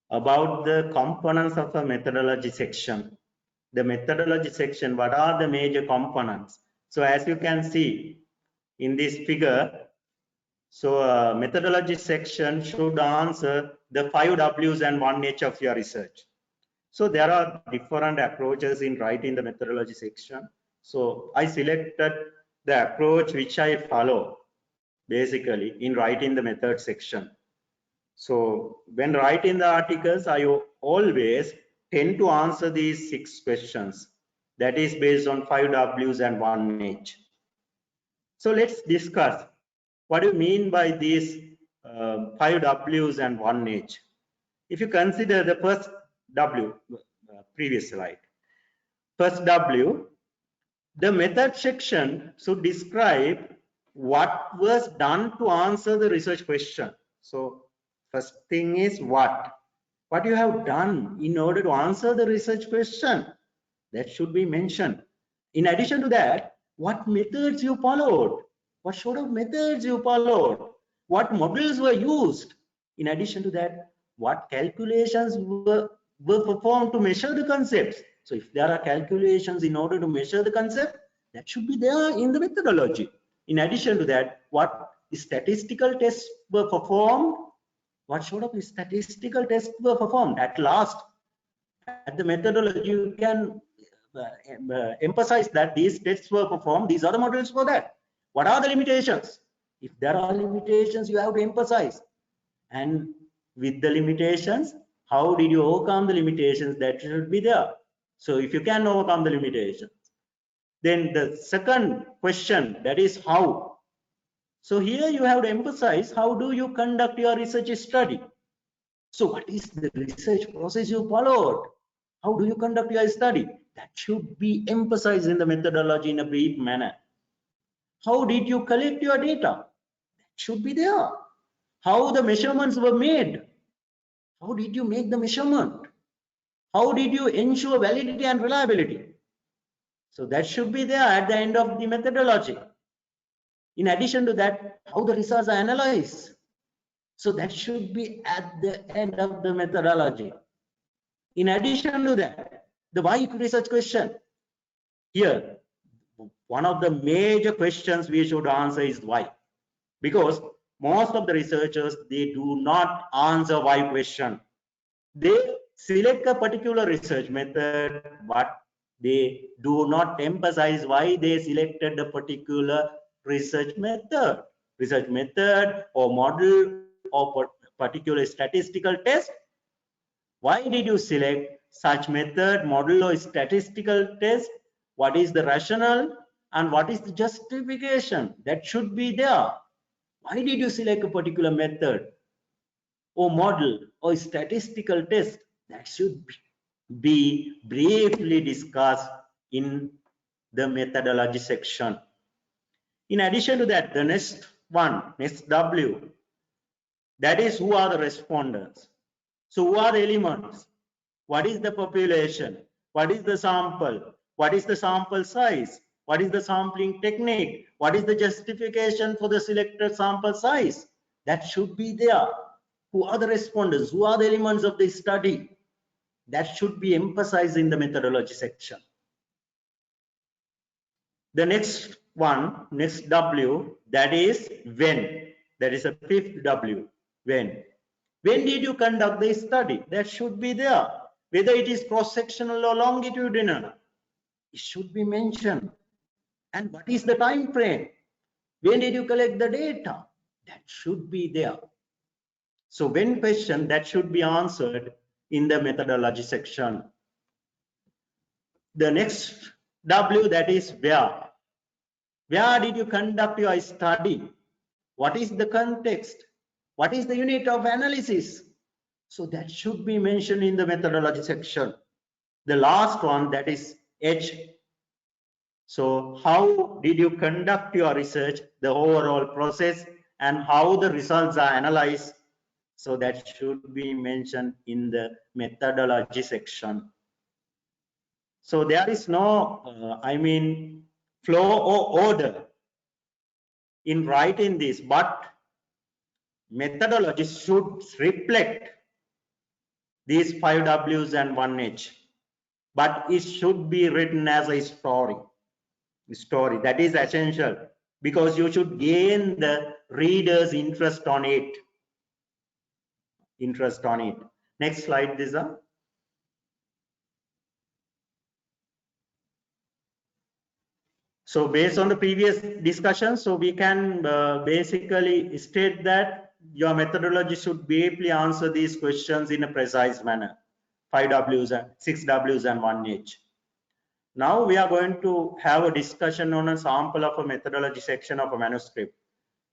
about the components of a methodology section. The methodology section, what are the major components? So as you can see in this figure, so methodology section should answer the 5 W's and 1 H of your research. So there are different approaches in writing the methodology section. So I selected the approach which I follow basically in writing the method section. So when writing the articles, I always tend to answer these 6 questions. That is based on 5 W's and 1 H. So let's discuss what do you mean by these 5 W's and 1 H. If you consider the first W, previous slide. First W, the method section should describe what was done to answer the research question. So first thing is what you have done in order to answer the research question, that should be mentioned. In addition to that, what methods you followed, what sort of methods you followed, what models were used. In addition to that, what calculations were performed to measure the concepts. So if there are calculations in order to measure the concept, that should be there in the methodology. In addition to that, what statistical tests were performed, what sort of statistical tests were performed. At last, at the methodology, you can emphasize that these tests were performed, these are the models for that. What are the limitations? If there are limitations, you have to emphasize. And with the limitations, how did you overcome the limitations? That should be there. So if you can overcome the limitations, then the second question, that is how. So here you have to emphasize, how do you conduct your research study? So what is the research process you followed? How do you conduct your study? That should be emphasized in the methodology in a brief manner. How did you collect your data? That should be there. How the measurements were made? How did you make the measurement? How did you ensure validity and reliability? So that should be there at the end of the methodology. In addition to that, how the results are analyzed. So that should be at the end of the methodology. In addition to that, The why research question. Here, one of the major questions we should answer is why. Because most of the researchers, they do not answer why question. They select a particular research method, but they do not emphasize why they selected a particular research method or model or particular statistical test. Why did you select such method, model, or statistical test? What is the rationale and what is the justification? That should be there. Why did you select a particular method or model or statistical test? That should be briefly discussed in the methodology section. In addition to that, the next W, that is who are the respondents. So who are the elements? What is the population? What is the sample? What is the sample size? What is the sampling technique? What is the justification for the selected sample size? That should be there. Who are the respondents? Who are the elements of the study? That should be emphasized in the methodology section. The next W, that is when. That is a fifth W, when. When did you conduct the study? That should be there. Whether it is cross-sectional or longitudinal, it should be mentioned. And what is the time frame? When did you collect the data? That should be there. So when questioned, that should be answered in the methodology section. The next W, that is where. Where did you conduct your study? What is the context? What is the unit of analysis? So that should be mentioned in the methodology section. The last one, that is H. So how did you conduct your research, the overall process, and how the results are analyzed? So that should be mentioned in the methodology section. So there is no, flow or order in writing this, but methodology should reflect these 5 W's and 1 H, but it should be written as a story. That is essential because you should gain the reader's interest on it. Next slide, Disa. So based on the previous discussion, so we can basically state that your methodology should briefly answer these questions in a precise manner. 5 W's and 6 W's and 1 H. Now we are going to have a discussion on a sample of a methodology section of a manuscript.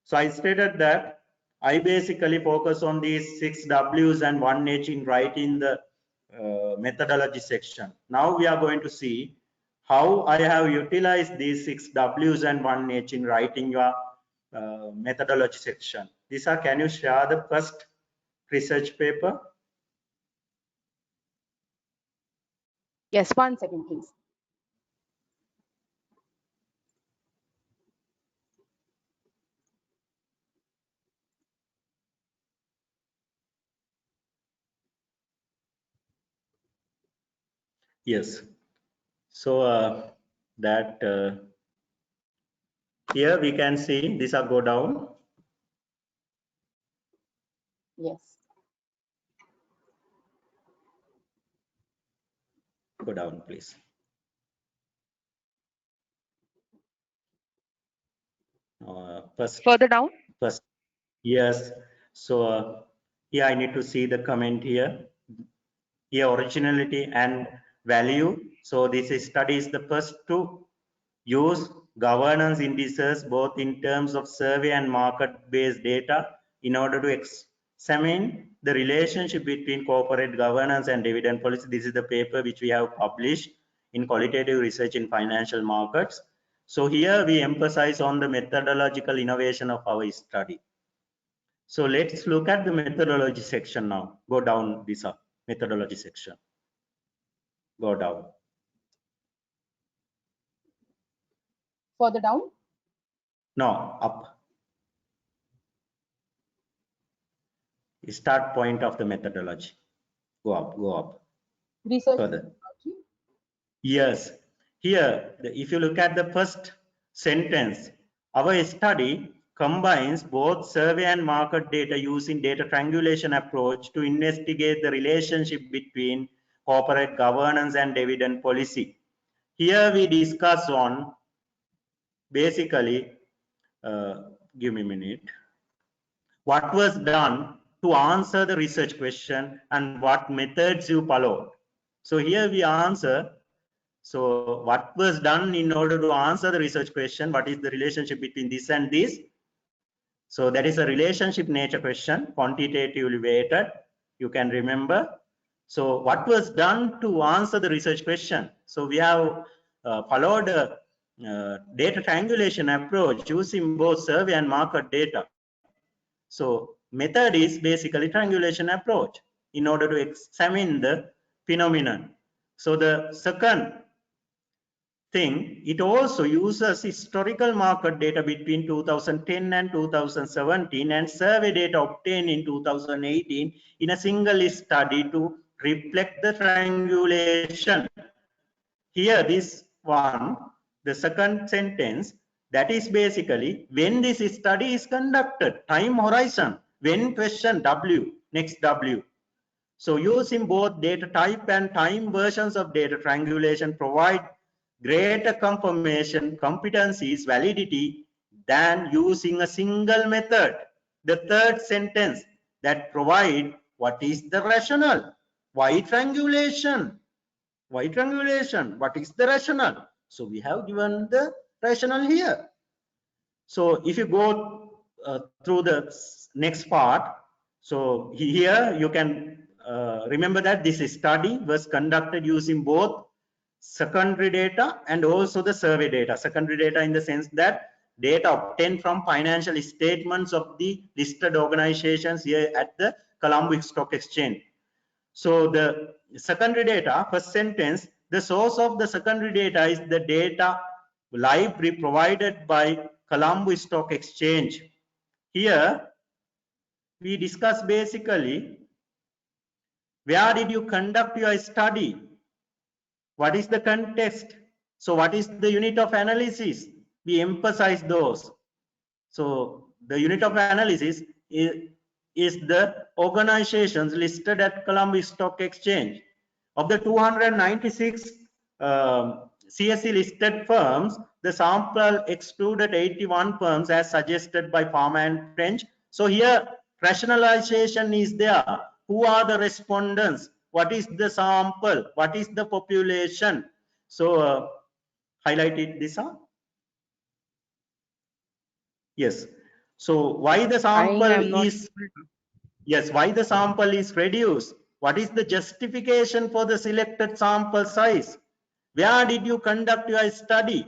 So I stated that I basically focus on these 6 W's and 1 H in writing the methodology section. Now we are going to see how I have utilized these 6 W's and 1 H in writing your methodology section. Lisa, can you share the first research paper? Yes, 1 second, please. Yes. So here we can see these are go down. Yes. Go down, please. Further down. First, yes. So here I need to see the comment here. Here originality and value. So this study is the first to use governance indices both in terms of survey and market-based data in order to examine the relationship between corporate governance and dividend policy. This is the paper which we have published in Qualitative Research in Financial Markets. So here we emphasize on the methodological innovation of our study. So let's look at the methodology section now. Go down this methodology section. Go down. Further down? No, up. Start point of the methodology. Go up, go up. Research further. methodology. Yes. Here, if you look at the first sentence, our study combines both survey and market data using data triangulation approach to investigate the relationship between corporate governance and dividend policy. Here we discuss on basically, give me a minute, what was done to answer the research question and what methods you followed. So here we answer, so what was done in order to answer the research question, what is the relationship between this and this? So that is a relationship nature question, quantitatively weighted, you can remember. So what was done to answer the research question? So we have followed a data triangulation approach using both survey and market data. So method is basically triangulation approach in order to examine the phenomenon. So the second thing, it also uses historical market data between 2010 and 2017 and survey data obtained in 2018 in a single study to reflect the triangulation. Here, this one, the second sentence, that is basically when this study is conducted, time horizon, when question W, next W. So using both data type and time versions of data triangulation provide greater confirmation, competencies, validity than using a single method. The third sentence, that provide what is the rationale? Why triangulation? Why triangulation? What is the rationale? So we have given the rationale here. So if you go through the next part, so here you can remember that this study was conducted using both secondary data and also the survey data. Secondary data in the sense that data obtained from financial statements of the listed organizations here at the Colombo Stock Exchange. So the secondary data, first sentence, the source of the secondary data is the data library provided by Colombo Stock Exchange. Here we discuss basically where did you conduct your study? What is the context? So what is the unit of analysis? We emphasize those. So the unit of analysis is the organizations listed at Colombo Stock Exchange. Of the 296 CSE listed firms, the sample excluded 81 firms as suggested by Farmer and French. So here rationalization is there. Who are the respondents? What is the sample? What is the population? So highlighted this up. Yes. So why the sample is, yes, why the sample is reduced? What is the justification for the selected sample size? Where did you conduct your study?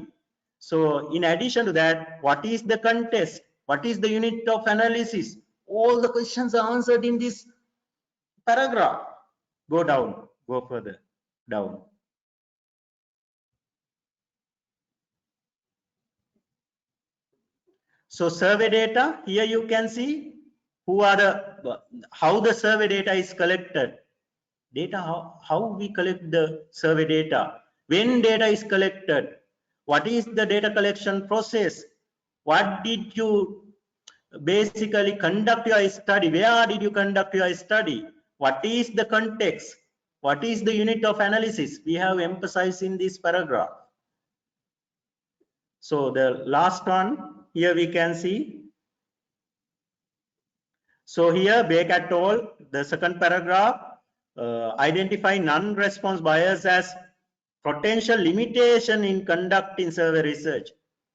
So in addition to that, what is the context? What is the unit of analysis? All the questions are answered in this paragraph. Go down, go further down. So survey data, here you can see who are the, how the survey data is collected. Data, how we collect the survey data. When data is collected, what is the data collection process? What did you basically conduct your study? Where did you conduct your study? What is the context? What is the unit of analysis? We have emphasized in this paragraph. So the last one, here we can see. So here, Baker et al., the second paragraph, identify non-response bias as potential limitation in conducting survey research.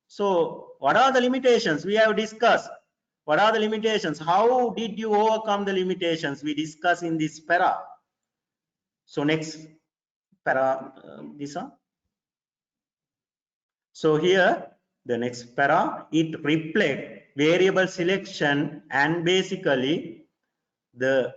So what are the limitations? We have discussed. What are the limitations? How did you overcome the limitations? We discuss in this para. So next para, this one. So here, the next para, it reflects variable selection and basically the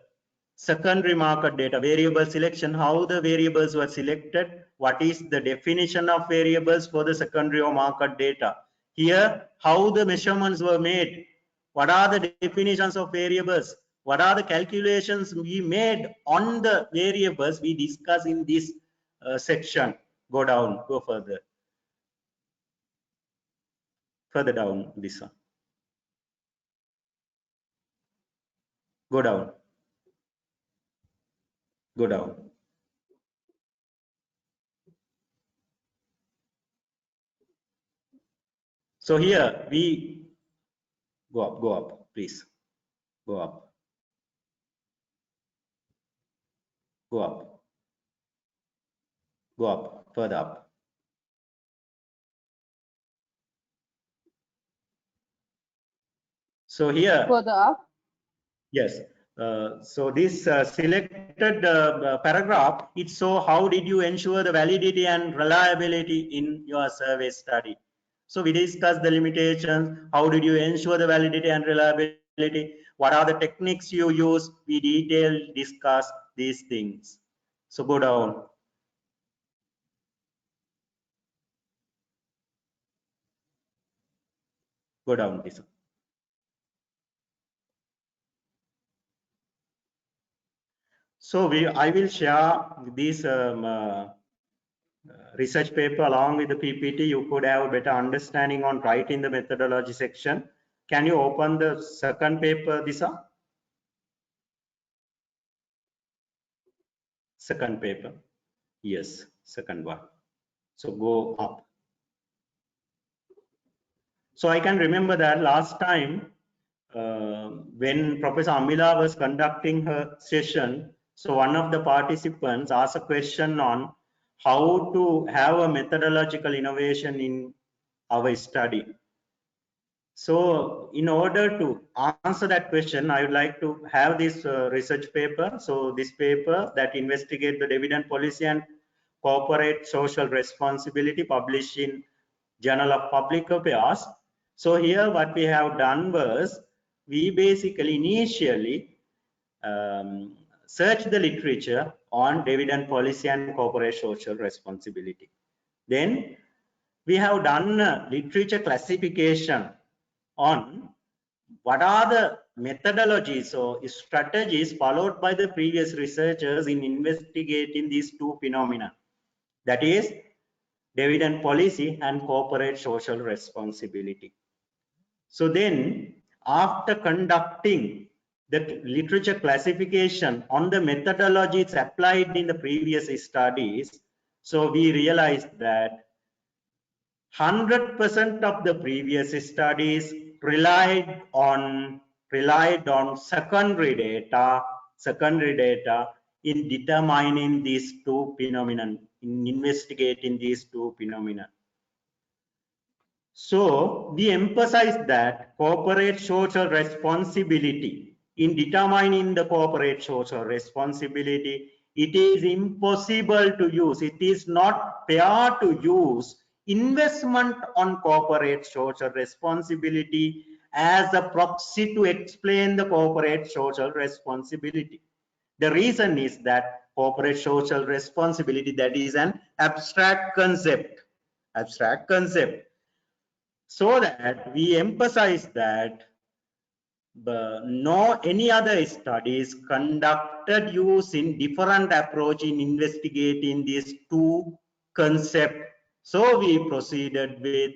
secondary market data, variable selection, how the variables were selected, what is the definition of variables for the secondary or market data. Here, how the measurements were made, what are the definitions of variables, what are the calculations we made on the variables we discuss in this section. Go down, go further. Further down, this one. Go down. Go down. So here we go up, please. Go up. Go up. Go up, further up. So here, Further up. yes. So this selected paragraph, it shows how did you ensure the validity and reliability in your survey study. So we discussed the limitations. How did you ensure the validity and reliability? What are the techniques you use? We discuss these things. So go down. Go down, please. So I will share this research paper along with the PPT. You could have a better understanding on writing the methodology section. Can you open the second paper, Disa? Second paper. Yes, second one. So go up. So I can remember that last time when Professor Amila was conducting her session, so one of the participants asked a question on how to have a methodological innovation in our study. So in order to answer that question, I would like to have this research paper. So this paper that investigates the dividend policy and corporate social responsibility published in Journal of Public Affairs. So here what we have done was, we basically initially searched the literature on dividend policy and corporate social responsibility. Then we have done literature classification on what are the methodologies or strategies followed by the previous researchers in investigating these two phenomena, that is dividend policy and corporate social responsibility. So then after conducting the literature classification on the methodologies applied in the previous studies, so we realized that 100% of the previous studies relied on secondary data in determining these two phenomena, in investigating these two phenomena. So we emphasize that corporate social responsibility, in determining the corporate social responsibility, it is impossible to use, it is not fair to use investment on corporate social responsibility as a proxy to explain the corporate social responsibility. The reason is that corporate social responsibility, that is an abstract concept, so that we emphasize that no any other studies conducted using different approach in investigating these two concepts. So we proceeded with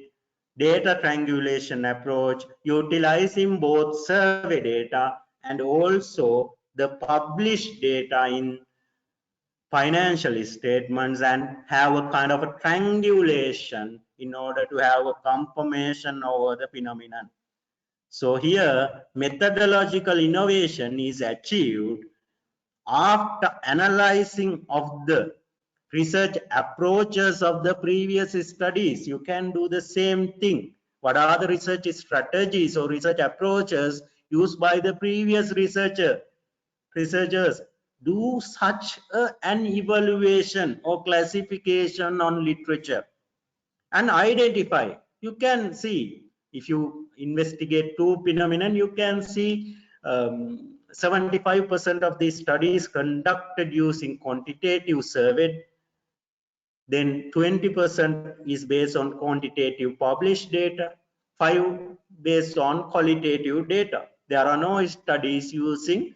data triangulation approach, utilizing both survey data and also the published data in financial statements, and have a kind of a triangulation in order to have a confirmation over the phenomenon. So here methodological innovation is achieved after analyzing of the research approaches of the previous studies. You can do the same thing. What are the research strategies or research approaches used by the previous researchers? Do such an evaluation or classification on literature and identify. You can see, if you investigate two phenomena, you can see 75% of these studies conducted using quantitative survey, then 20% is based on quantitative published data, 5 based on qualitative data. There are no studies using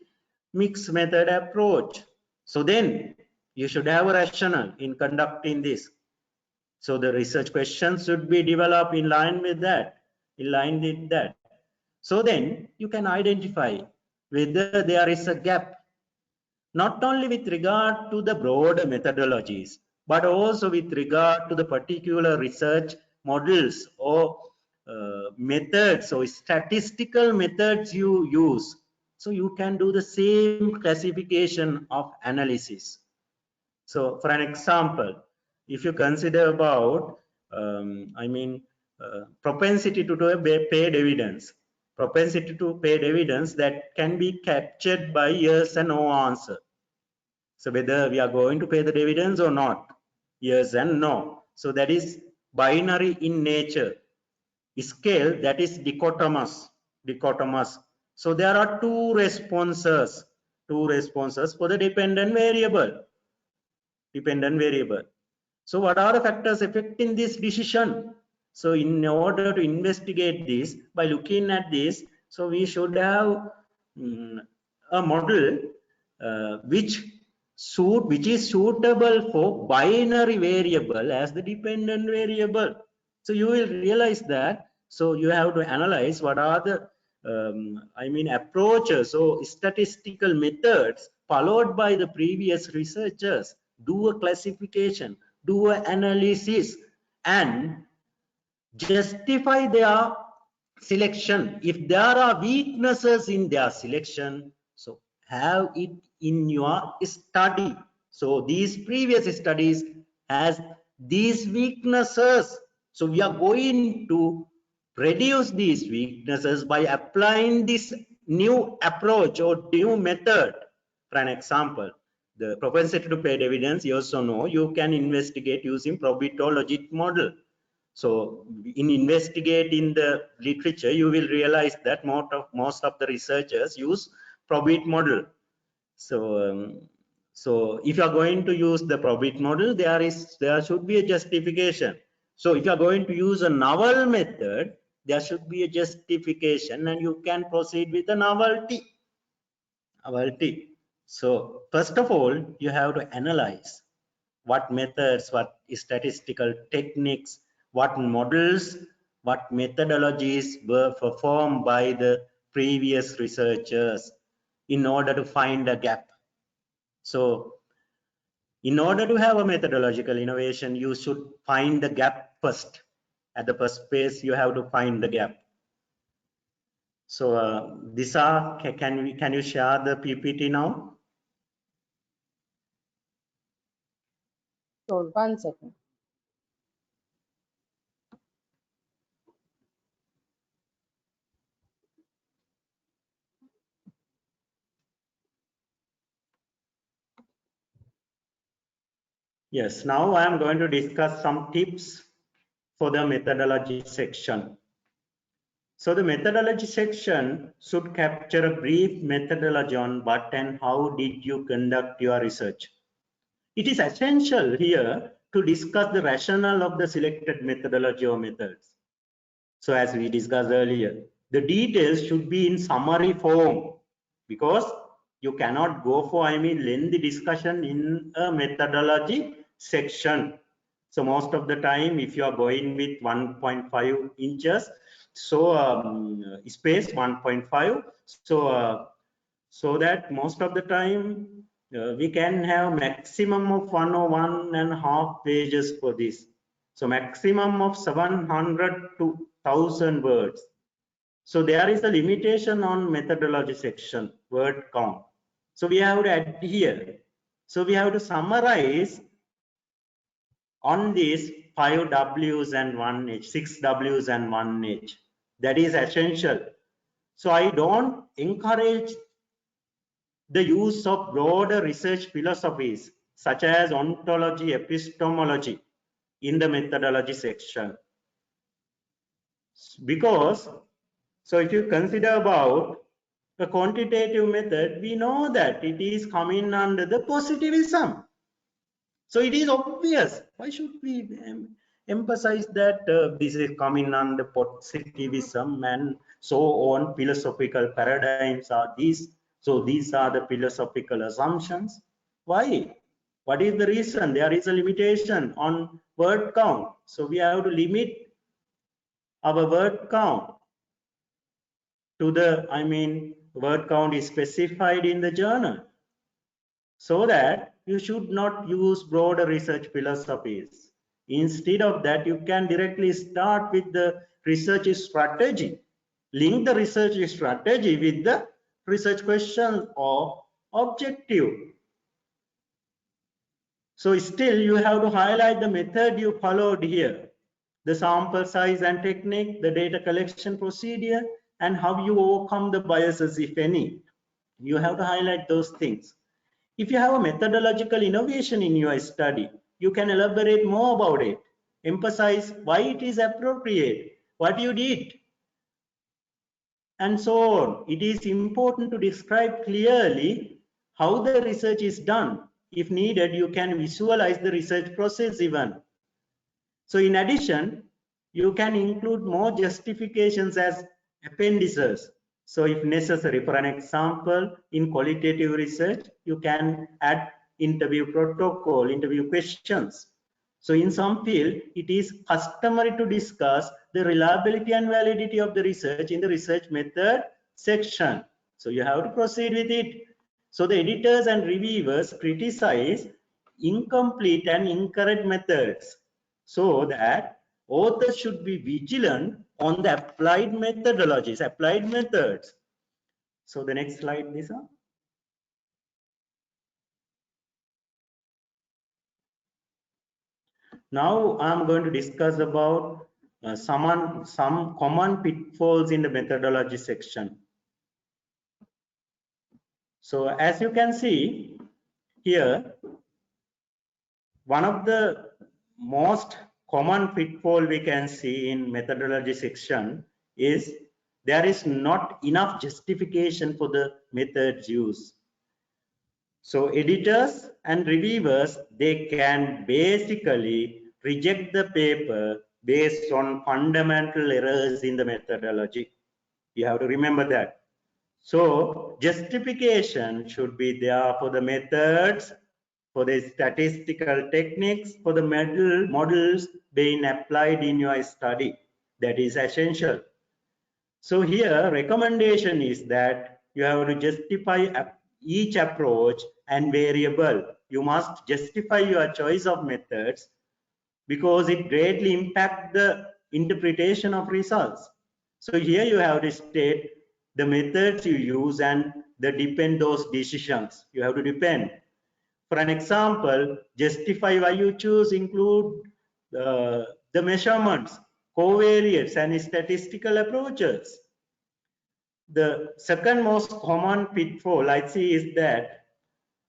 mixed method approach. So then you should have a rationale in conducting this. So the research questions should be developed in line with that, So then you can identify whether there is a gap, not only with regard to the broader methodologies, but also with regard to the particular research models or methods or statistical methods you use. So you can do the same classification of analysis. So for an example, if you consider about, propensity to pay dividends, that can be captured by yes and no answer. So whether we are going to pay the dividends or not, yes and no. So that is binary in nature. Scale that is dichotomous. So there are two responses for the dependent variable. So what are the factors affecting this decision? So in order to investigate this, by looking at this, so we should have a model which is suitable for binary variable as the dependent variable. So you will realize that. So you have to analyze what are the approaches or statistical methods followed by the previous researchers. Do a classification, do an analysis, and justify their selection. If there are weaknesses in their selection, so have it in your study. So these previous studies has these weaknesses. So we are going to reduce these weaknesses by applying this new approach or new method. For an example, the propensity to pay dividends, yes or no, you can investigate using probability model. So in investigating the literature, you will realize that most of the researchers use probit model. So so if you are going to use the probit model, there should be a justification. So if you are going to use a novel method, there should be a justification, and you can proceed with a novelty. So first of all, you have to analyze what methods, what statistical techniques, what models, what methodologies were performed by the previous researchers in order to find a gap. So in order to have a methodological innovation, you should find the gap first. At the first phase, you have to find the gap. So these are, can you share the PPT now? So 1 second. Yes, now I am going to discuss some tips for the methodology section. So the methodology section should capture a brief methodology on what and how did you conduct your research. It is essential here to discuss the rationale of the selected methodology or methods. So as we discussed earlier, the details should be in summary form, because you cannot go for lengthy discussion in a methodology section. So most of the time, if you are going with 1.5 inches, so space 1.5, so that most of the time we can have maximum of 1 or 1.5 pages for this. So maximum of 700 to 1000 words. So there is a limitation on methodology section word count. So we have to adhere. So we have to summarize on these 5 W's and 1 H, 6 W's and 1 H. That is essential. So I don't encourage the use of broader research philosophies such as ontology, epistemology in the methodology section. Because, so if you consider about the quantitative method, we know that it is coming under the positivism. So it is obvious. Why should we emphasize that this is coming under positivism and so on? Philosophical paradigms are these. So these are the philosophical assumptions. Why? What is the reason? There is a limitation on word count. So we have to limit our word count to the, word count is specified in the journal, so that you should not use broader research philosophies. Instead of that, you can directly start with the research strategy. Link the research strategy with the research question or objective. So still you have to highlight the method you followed here, the sample size and technique, the data collection procedure, and how you overcome the biases, if any. You have to highlight those things. If you have a methodological innovation in your study, you can elaborate more about it, emphasize why it is appropriate, what you did, and so on. It is important to describe clearly how the research is done. If needed, you can visualize the research process even. So in addition, you can include more justifications as appendices. So if necessary, for an example, in qualitative research, you can add interview protocol, interview questions. So in some field, it is customary to discuss the reliability and validity of the research in the research method section. So you have to proceed with it. So the editors and reviewers criticize incomplete and incorrect methods, so that authors should be vigilant on the applied methodologies, applied methods. So the next slide, Lisa. Now I'm going to discuss about some common pitfalls in the methodology section. So as you can see here, one of the most common pitfall we can see in methodology section is there is not enough justification for the methods used. So editors and reviewers, they can basically reject the paper based on fundamental errors in the methodology. You have to remember that. So justification should be there for the methods, for the statistical techniques, for the models being applied in your study. That is essential. So here recommendation is that you have to justify each approach and variable. You must justify your choice of methods because it greatly impacts the interpretation of results. So here you have to state the methods you use and depend those decisions. You have to depend. For an example, justify why you choose include the measurements, covariates, and statistical approaches. The second most common pitfall I see is that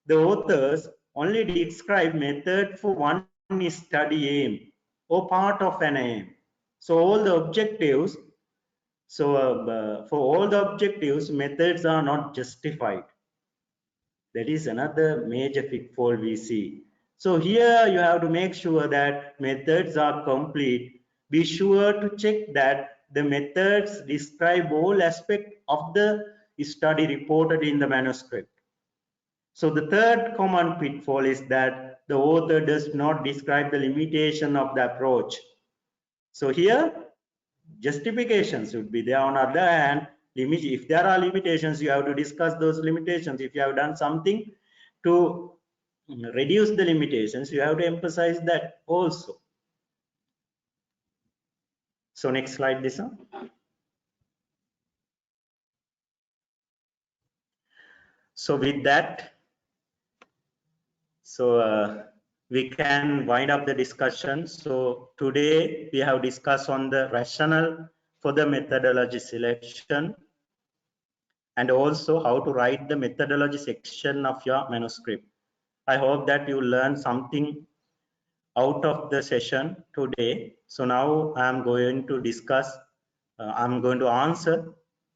the authors only describe method for one study aim or part of an aim. So all the objectives, for all the objectives, methods are not justified. That is another major pitfall we see. So here you have to make sure that methods are complete. Be sure to check that the methods describe all aspects of the study reported in the manuscript. So the third common pitfall is that the author does not describe the limitation of the approach. So here justifications should be there. On the other hand, if there are limitations, you have to discuss those limitations. If you have done something to reduce the limitations, you have to emphasize that also. So next slide, Lisa. So with that, we can wind up the discussion. So today we have discussed on the rationale for the methodology selection, and also how to write the methodology section of your manuscript. I hope that you learned something out of the session today. So now I'm going to discuss, I'm going to answer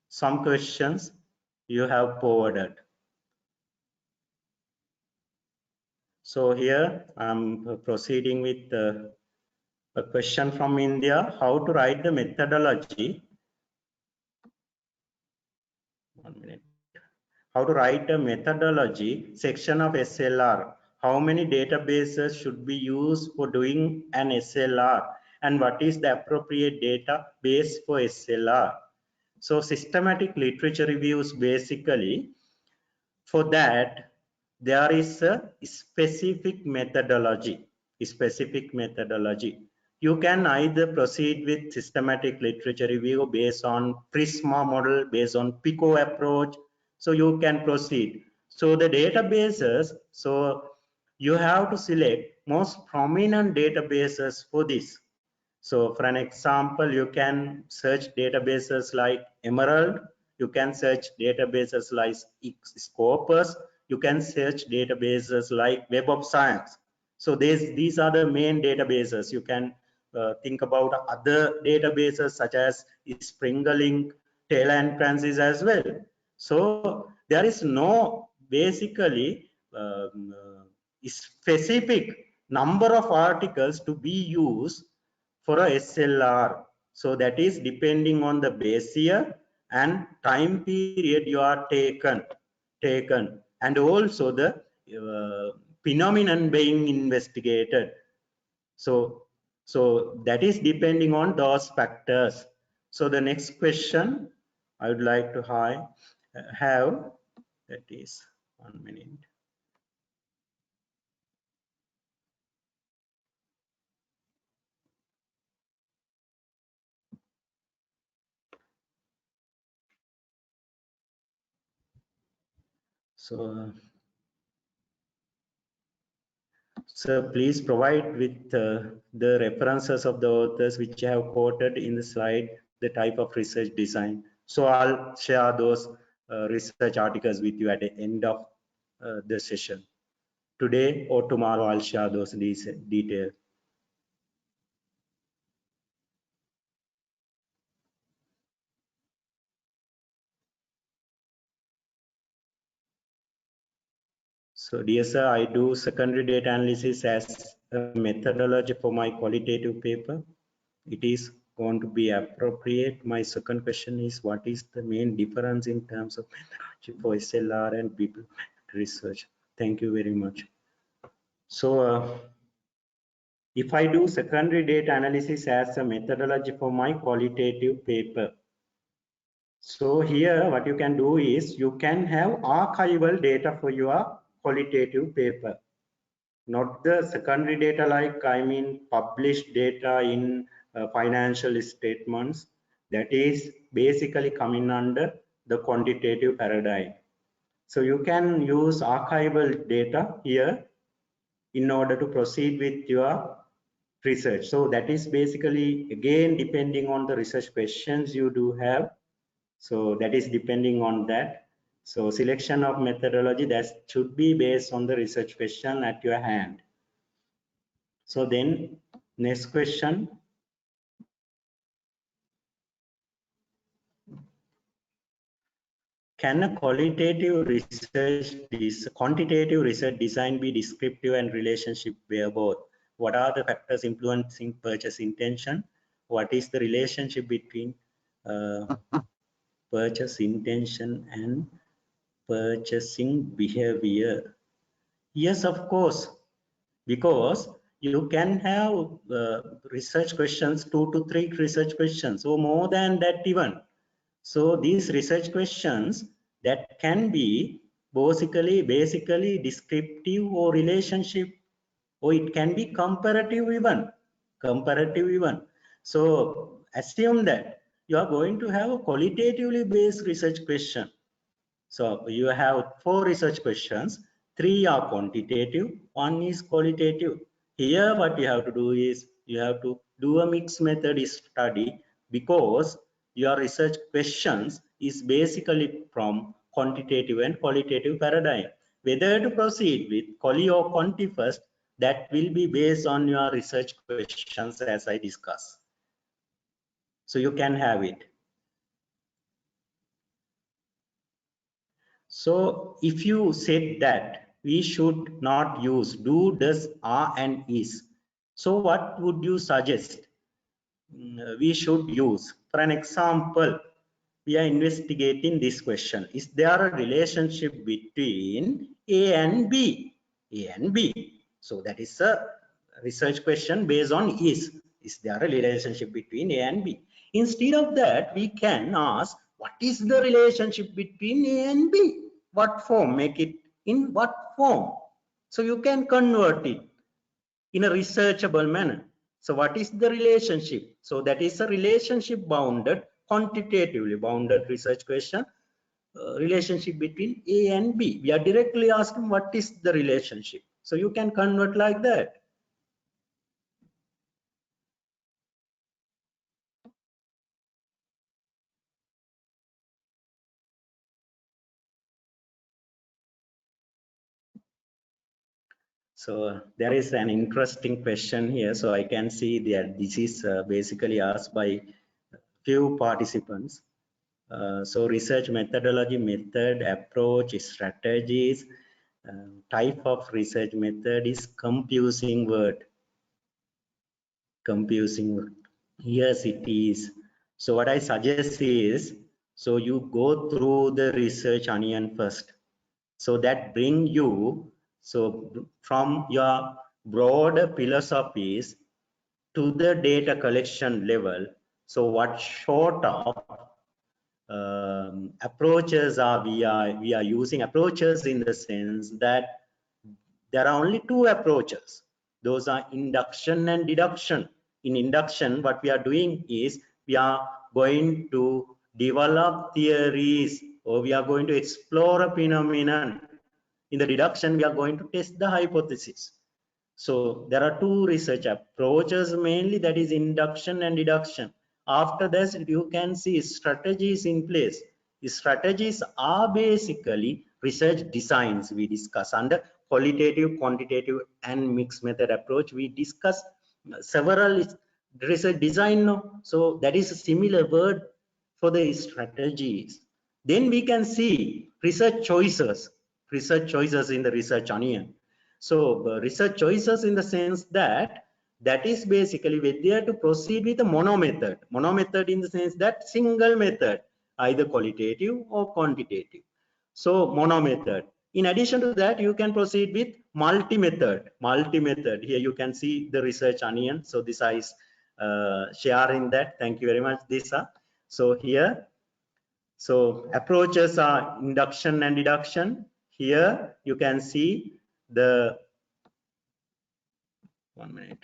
some questions you have forwarded. So here I'm proceeding with a question from India: how to write the methodology. 1 minute. How to write a methodology section of SLR how many databases should be used for doing an SLR, and what is the appropriate database for SLR. So systematic literature reviews, basically for that there is a specific methodology. You can either proceed with systematic literature review based on Prisma model, based on PICO approach. So you can proceed. So the databases, so you have to select most prominent databases for this. So for an example, you can search databases like Emerald, you can search databases like Scopus, you can search databases like Web of Science. So these are the main databases. You can think about other databases such as Springlink, Taylor and Francis as well. So there is no basically specific number of articles to be used for a SLR. So that is depending on the base year and time period you are taken, and also the phenomenon being investigated. So that is depending on those factors. So the next question I would like to have, that is 1 minute. So please provide with the references of the authors which I have quoted in the slide, the type of research design. So I'll share those research articles with you at the end of the session. Today or tomorrow I'll share those details. So dear sir, I do secondary data analysis as a methodology for my qualitative paper. It is going to be appropriate. My second question is, what is the main difference in terms of methodology for SLR and people research? Thank you very much. So if I do secondary data analysis as a methodology for my qualitative paper, so here what you can do is you can have archival data for your qualitative paper, not the secondary data like published data in financial statements. That is basically coming under the quantitative paradigm. So you can use archival data here in order to proceed with your research. So that is basically again depending on the research questions you do have. So that is depending on that. So selection of methodology that should be based on the research question at your hand. So then next question. Can a quantitative research design be descriptive and relationship where both? What are the factors influencing purchase intention? What is the relationship between purchase intention and purchasing behavior? Yes, of course, because you can have research questions, 2 to 3 research questions or more than that even. So these research questions that can be basically descriptive or relationship, or it can be comparative even. So assume that you are going to have a qualitatively based research question. So you have 4 research questions, 3 are quantitative, 1 is qualitative. Here what you have to do is you have to do a mixed method study, because your research questions is basically from quantitative and qualitative paradigm. Whether to proceed with quali or quanti first, that will be based on your research questions as I discussed. So you can have it. So if you said that we should not use do, does, are and is, so what would you suggest we should use? For an example, we are investigating this question. Is there a relationship between A and B? A and B. So that is a research question based on is there a relationship between A and B? Instead of that, we can ask what is the relationship between A and B? What form? Make it in what form? So you can convert it in a researchable manner. So what is the relationship? So that is a relationship bounded, quantitatively bounded research question. Relationship between A and B. We are directly asking what is the relationship. So you can convert like that. So there is an interesting question here. So I can see that this is basically asked by few participants. So research methodology, method, approach, strategies, type of research method is confusing word. Confusing word. Yes, it is. So what I suggest is, so you go through the research onion first. So that bring you, so from your broader philosophies to the data collection level. So what sort of approaches are we are using? Approaches in the sense that there are only two approaches. Those are induction and deduction. In induction, what we are doing is we are going to develop theories, or we are going to explore a phenomenon. In the deduction, we are going to test the hypothesis. So there are two research approaches mainly, that is induction and deduction. After that, you can see strategies in place. The strategies are basically research designs we discuss under qualitative, quantitative, and mixed method approach. We discuss several research design. So that is a similar word for the strategies. Then we can see research choices in the research onion. So research choices in the sense that is basically whether to proceed with a mono method. Mono method in the sense that single method, either qualitative or quantitative. So mono method. In addition to that, you can proceed with multi-method. Multi-method. Here you can see the research onion. So this is sharing that. Thank you very much, Disa. So here, so approaches are induction and deduction. Here you can see the 1 minute.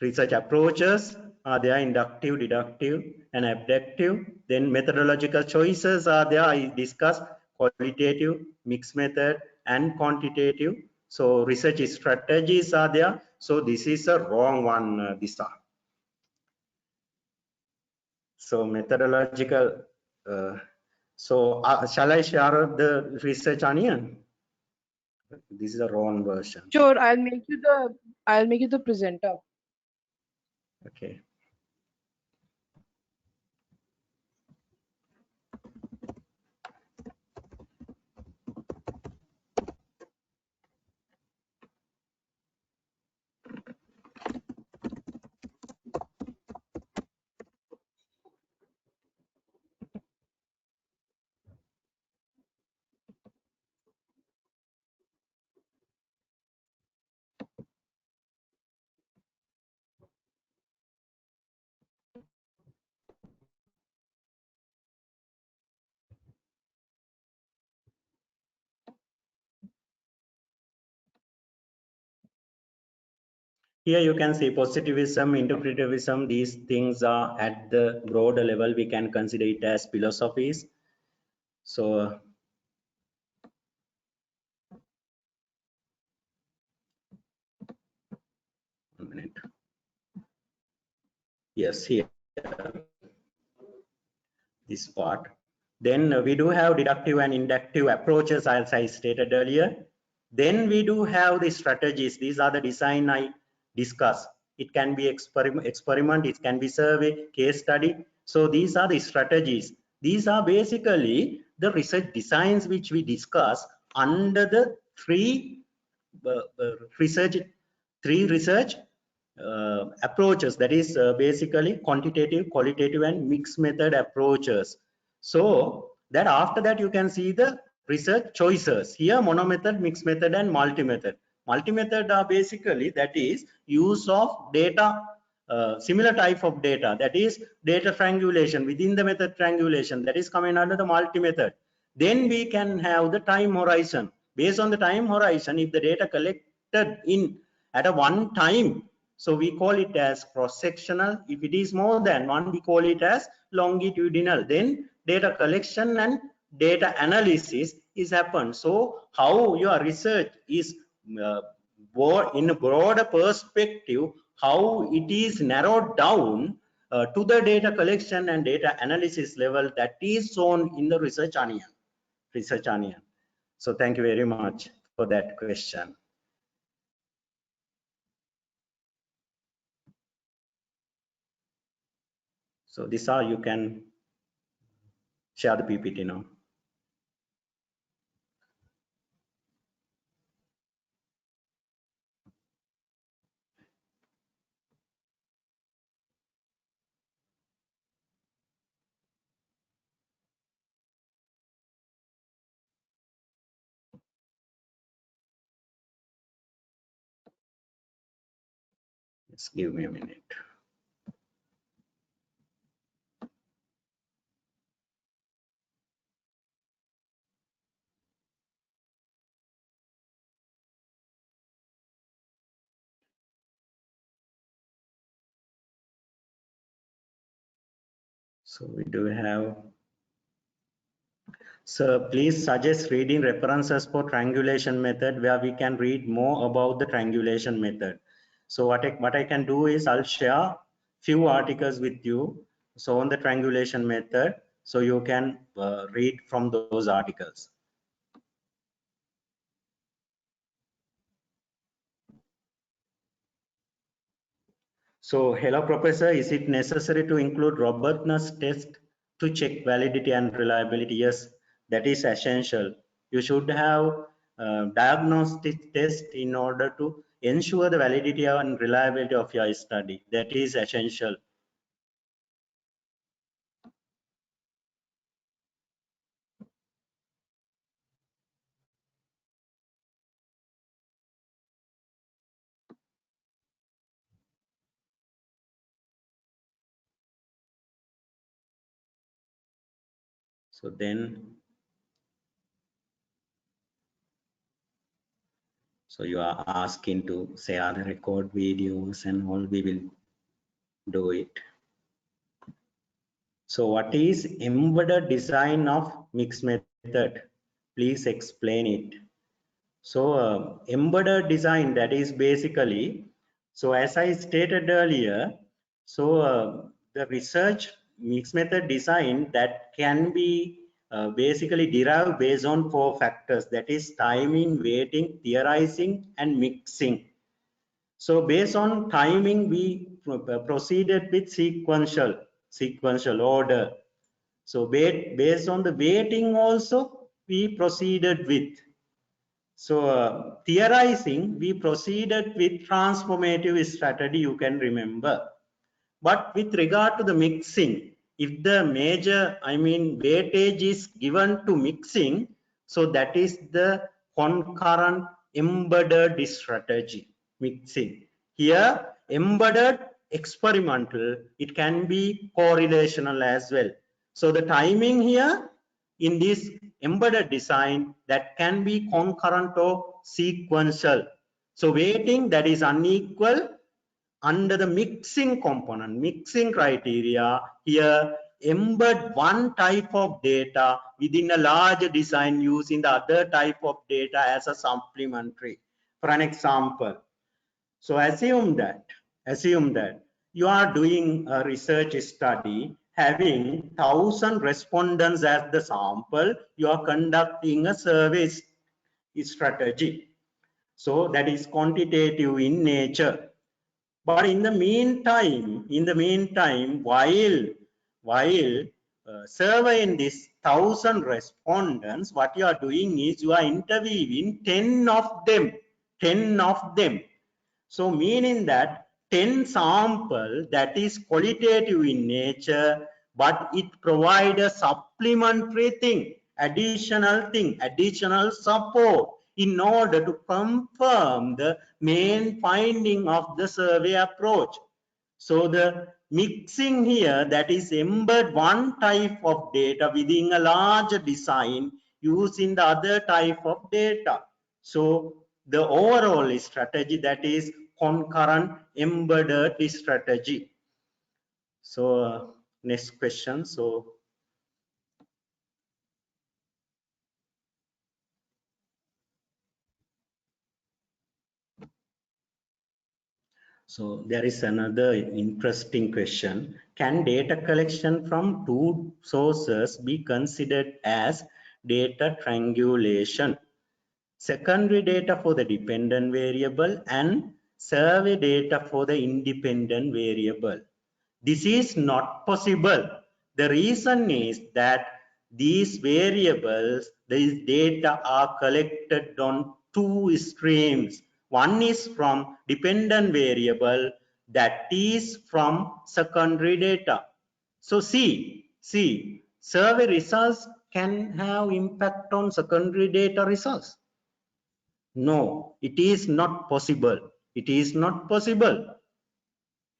Research approaches are there: inductive, deductive, and abductive. Then methodological choices are there. I discussed qualitative, mixed method, and quantitative. So research strategies are there. So this is a wrong one, Disa. So methodological. Shall I share the research onion? This is a wrong version. Sure, I'll make you the presenter. Okay. Here you can see positivism, interpretivism. These things are at the broader level. We can consider it as philosophies. So one minute. Yes, here this part. Then we do have deductive and inductive approaches, as I stated earlier. Then we do have the strategies. These are the design I discussed. It can be experiment, it can be survey, case study. So these are the strategies. These are basically the research designs which we discuss under the three research approaches, that is basically quantitative, qualitative, and mixed method approaches. So that after that you can see the research choices. Here monomethod, mixed method and multi-method. Multi-method are basically that is use of data, similar type of data, that is data triangulation. Within the method triangulation, that is coming under the multi-method. Then we can have the time horizon. Based on the time horizon, if the data collected in at a one time, so we call it as cross-sectional. If it is more than one, we call it as longitudinal. Then data collection and data analysis is happened. So how your research is in a broader perspective, how it is narrowed down to the data collection and data analysis level, that is shown in the research onion. So thank you very much for that question. So these are, you can share the PPT now. Just give me a minute. So we do have, so please suggest reading references for triangulation method where we can read more about the triangulation method. So what I can do is I'll share few articles with you. So on the triangulation method, so you can read from those articles. So hello professor, is it necessary to include robustness test to check validity and reliability? Yes, that is essential. You should have diagnostic test in order to ensure the validity and reliability of your study. That is essential. So then, so you are asking to share the record videos and all, we will do it. So what is embedded design of mixed method? Please explain it. So embedded design, that is basically, so as I stated earlier, so the research mixed method design that can be basically derived based on 4 factors, that is timing, weighting, theorizing and mixing. So based on timing, we proceeded with sequential order. So based on the weighting also we proceeded with. So theorizing, we proceeded with transformative strategy, you can remember. But with regard to the mixing, if the major, weightage is given to mixing, so that is the concurrent embedded strategy, mixing. Here, embedded experimental, it can be correlational as well. So the timing here in this embedded design, that can be concurrent or sequential. So weighting, that is unequal. Under the mixing component, mixing criteria, here embed one type of data within a larger design using the other type of data as a supplementary. For an example, so assume that you are doing a research study having 1,000 respondents as the sample. You are conducting a survey strategy. So that is quantitative in nature. But in the meantime, while surveying this 1,000 respondents, what you are doing is you are interviewing 10 of them. So meaning that 10 sample that is qualitative in nature, but it provides a supplementary thing additional thing, additional support in order to confirm the main finding of the survey approach. So the mixing here, that is embed one type of data within a larger design using the other type of data. So the overall strategy, that is concurrent embedded strategy. So next question. So there is another interesting question. Can data collection from two sources be considered as data triangulation? Secondary data for the dependent variable and survey data for the independent variable. This is not possible. The reason is that these variables, these data are collected on two streams. One is from dependent variable, that is from secondary data. So see, survey results can have impact on secondary data results. No, it is not possible. It is not possible.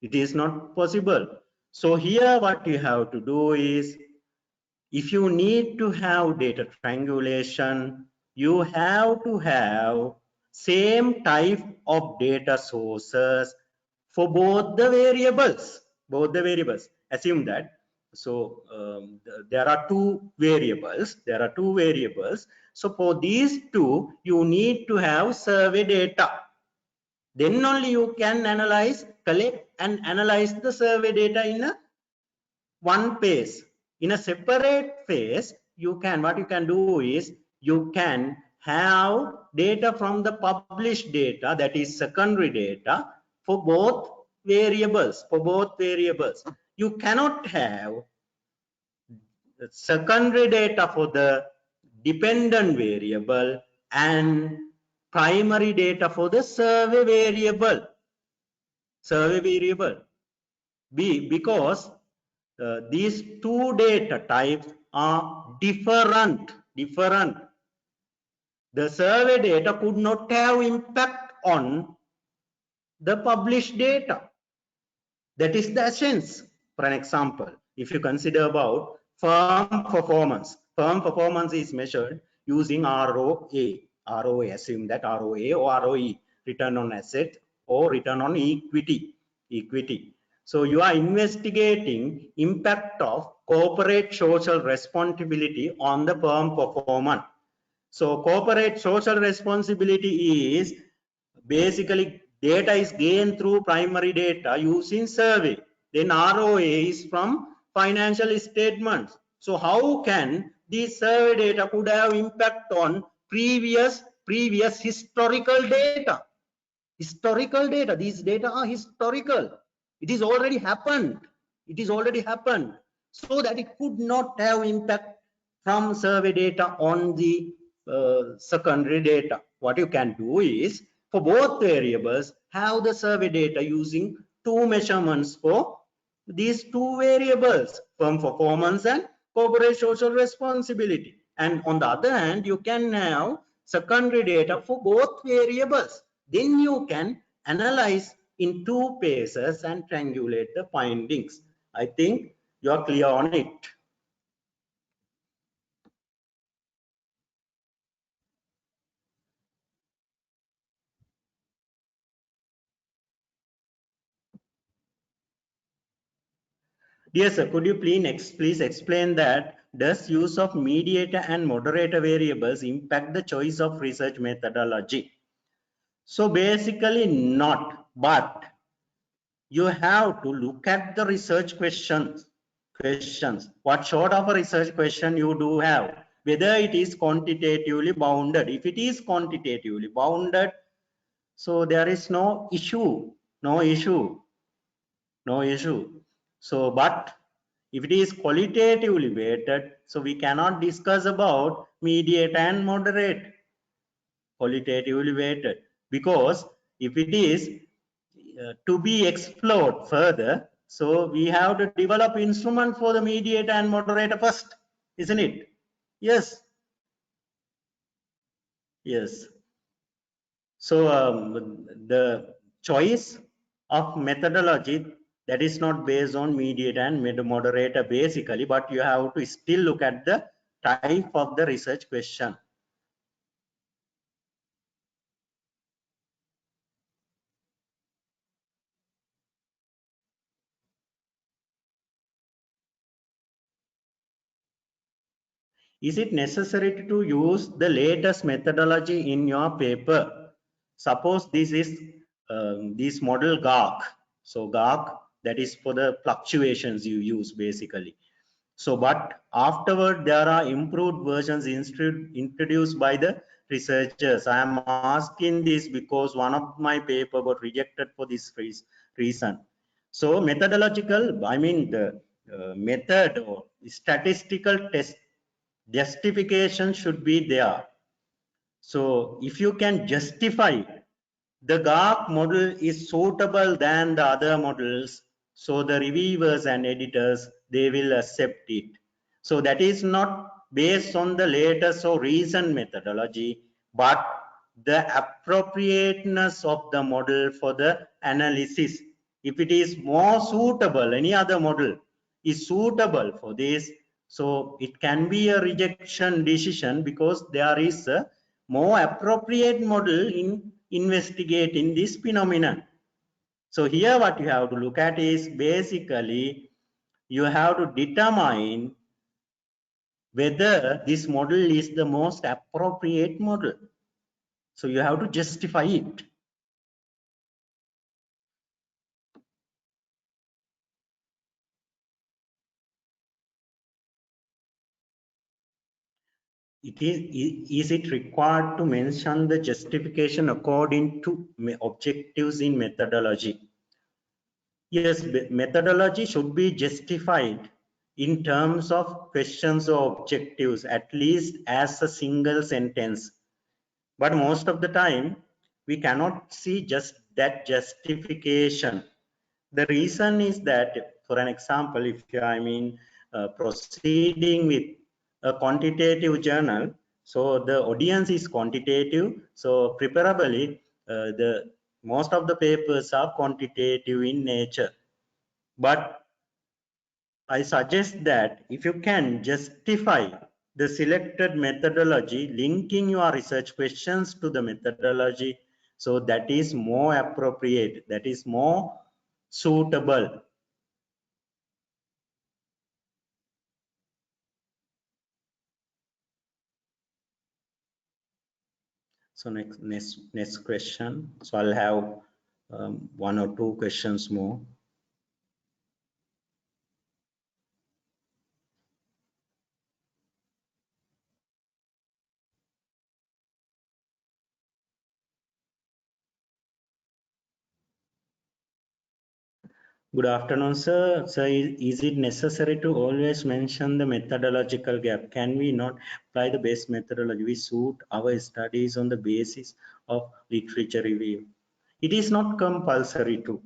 It is not possible. So here what you have to do is, if you need to have data triangulation, you have to have same type of data sources for both the variables. Both the variables. Assume that. So there are two variables. There are two variables. So for these two, you need to have survey data. Then only you can analyze, collect and analyze the survey data in a one phase. In a separate phase, you can, what you can do is, you can have data from the published data, that is secondary data, for both variables. You cannot have secondary data for the dependent variable and primary data for the survey variable. Because these two data types are different. The survey data could not have impact on the published data. That is the essence. For an example, if you consider about firm performance is measured using ROA. Assume that ROA or ROE, return on asset or return on equity. So you are investigating impact of corporate social responsibility on the firm performance. So corporate social responsibility is basically data is gained through primary data using survey. Then ROA is from financial statements. So how can these survey data could have impact on previous historical data? These data are historical. It is already happened. So that it could not have impact from survey data on the secondary data. What you can do is, for both variables, have the survey data using two measurements for these two variables, firm performance and corporate social responsibility. And on the other hand, you can have secondary data for both variables. Then you can analyze in two phases and triangulate the findings. I think you are clear on it. Dear sir, could you please explain that does use of mediator and moderator variables impact the choice of research methodology? So basically not, but you have to look at the research questions. What sort of a research question you do have, whether it is quantitatively bounded. If it is quantitatively bounded, so there is no issue. So, but if it is qualitatively weighted, so we cannot discuss about mediate and moderate. Qualitatively weighted, because if it is to be explored further, so we have to develop instrument for the mediator and moderator first, isn't it? Yes. Yes. So the choice of methodology, that is not based on mediator and moderator basically, but you have to still look at the type of the research question. Is it necessary to use the latest methodology in your paper? Suppose this is this model GARC. So GARC, that is for the fluctuations you use basically. So, but afterward there are improved versions introduced by the researchers. I am asking this because one of my paper got rejected for this reason. So methodological, I mean the method or statistical test justification should be there. So if you can justify the GARC model is suitable than the other models, so the reviewers and editors, they will accept it. So that is not based on the latest or recent methodology, but the appropriateness of the model for the analysis. If it is more suitable, any other model is suitable for this, so it can be a rejection decision because there is a more appropriate model in investigating this phenomenon. So here what you have to look at is basically you have to determine whether this model is the most appropriate model. So you have to justify it. Is it required to mention the justification according to objectives in methodology? Yes, methodology should be justified in terms of questions or objectives, at least as a single sentence. But most of the time, we cannot see just that justification. The reason is that, for an example, if I mean proceeding with a quantitative journal, so the audience is quantitative, so preferably the most of the papers are quantitative in nature. But I suggest that if you can justify the selected methodology, linking your research questions to the methodology, so that is more appropriate, that is more suitable. So next question. So I'll have one or two questions more. Good afternoon, sir. Sir, is it necessary to always mention the methodological gap? Can we not apply the best methodology? We suit our studies on the basis of literature review. It is not compulsory to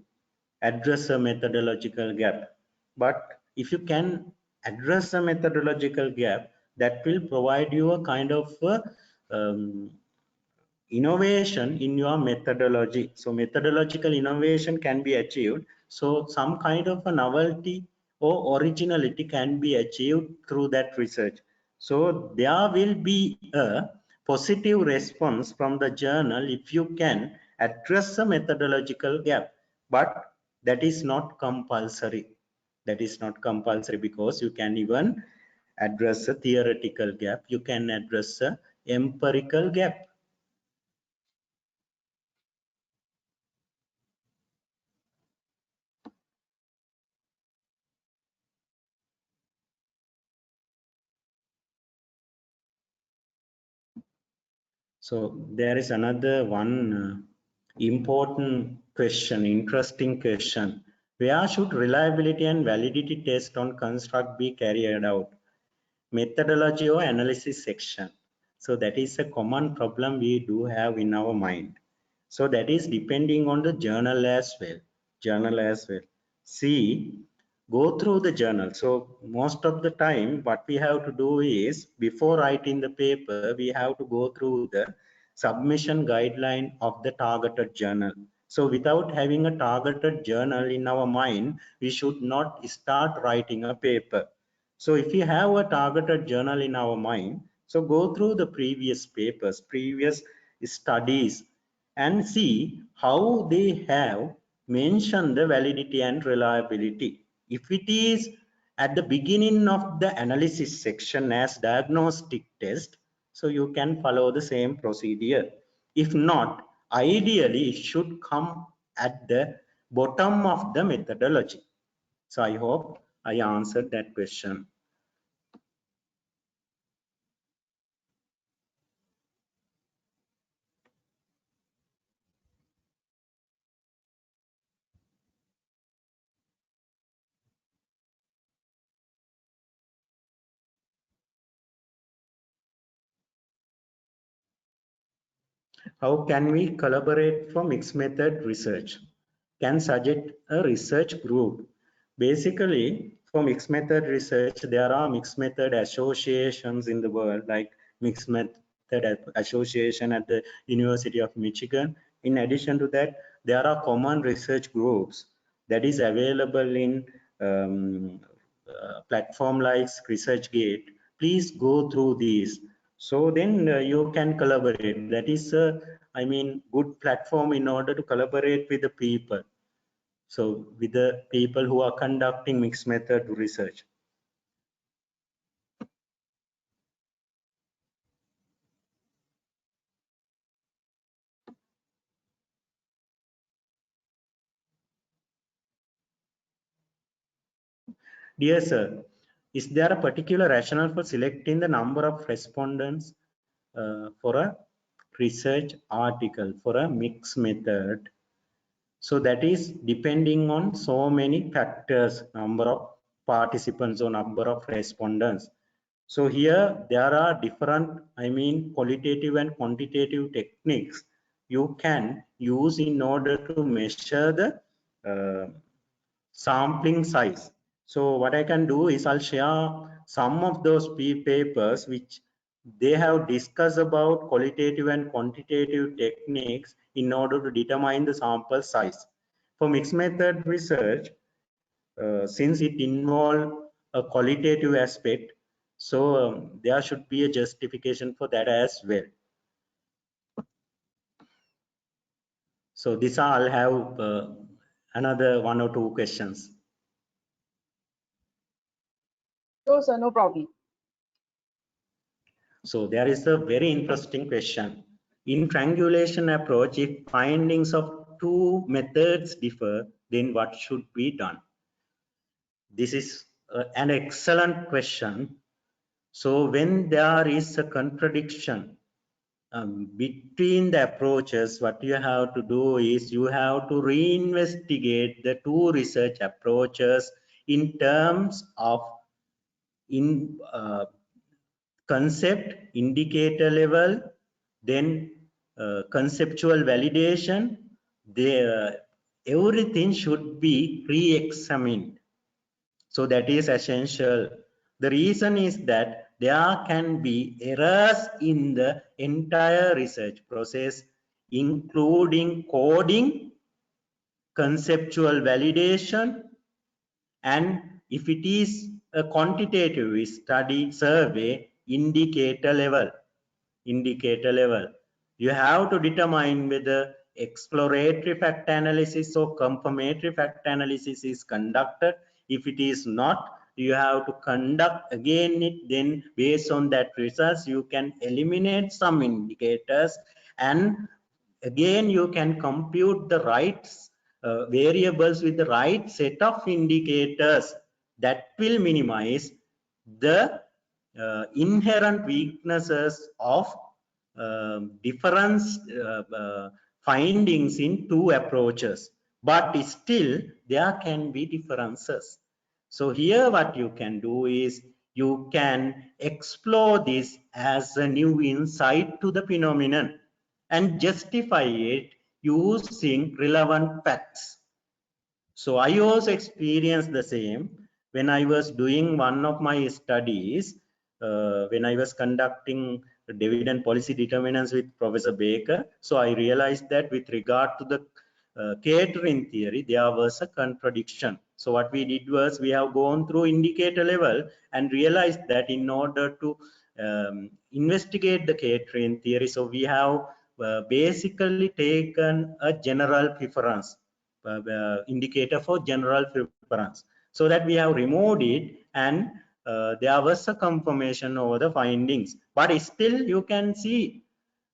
address a methodological gap, but if you can address a methodological gap, that will provide you a kind of innovation in your methodology. So methodological innovation can be achieved. So some kind of a novelty or originality can be achieved through that research. So there will be a positive response from the journal if you can address a methodological gap, but that is not compulsory. That is not compulsory because you can even address a theoretical gap. You can address a empirical gap. So there is another one important question, interesting question. Where should reliability and validity test on construct be carried out? Methodology or analysis section. So that is a common problem we do have in our mind. So that is depending on the journal as well. Journal as well. See, go through the journal. So most of the time what we have to do is before writing the paper, we have to go through the submission guideline of the targeted journal. So without having a targeted journal in our mind, we should not start writing a paper. So if you have a targeted journal in our mind, so go through the previous papers, previous studies, and see how they have mentioned the validity and reliability. If it is at the beginning of the analysis section as diagnostic test, so you can follow the same procedure. If not, ideally it should come at the bottom of the methodology. So I hope I answered that question. How can we collaborate for mixed method research? Can suggest a research group. Basically, for mixed method research, there are mixed method associations in the world, like mixed method association at the University of Michigan. In addition to that, there are common research groups that is available in platform like ResearchGate. Please go through these. So then you can collaborate. That is, I mean, good platform in order to collaborate with the people. So with the people who are conducting mixed method research. Dear sir, is there a particular rationale for selecting the number of respondents for a research article for a mixed method? So that is depending on so many factors, number of participants or number of respondents. So here there are different, I mean, qualitative and quantitative techniques you can use in order to measure the sampling size. So what I can do is I'll share some of those papers which they have discussed about qualitative and quantitative techniques in order to determine the sample size. For mixed method research, since it involves a qualitative aspect, so there should be a justification for that as well. So this I'll have another one or two questions. Sure, sir, no problem. So there is a very interesting question. In triangulation approach, if findings of two methods differ, then what should be done? This is an excellent question. So when there is a contradiction between the approaches, what you have to do is you have to reinvestigate the two research approaches in terms of concept, indicator level, then conceptual validation. Everything should be re-examined. So that is essential. The reason is that there can be errors in the entire research process, including coding, conceptual validation, and if it is a quantitative study survey, indicator level. You have to determine whether exploratory fact analysis or confirmatory fact analysis is conducted. If it is not, you have to conduct again it. Then based on that results, you can eliminate some indicators, and again you can compute the right variables with the right set of indicators that will minimize the inherent weaknesses of difference findings in two approaches, but still there can be differences. So here what you can do is you can explore this as a new insight to the phenomenon and justify it using relevant facts. So I also experienced the same when I was doing one of my studies, when I was conducting dividend policy determinants with Professor Baker. So I realized that with regard to the catering theory, there was a contradiction. So what we did was we have gone through indicator level and realized that in order to investigate the catering theory, so we have basically taken a general preference indicator for general preference, so that we have removed it, and there was a confirmation over the findings, but still you can see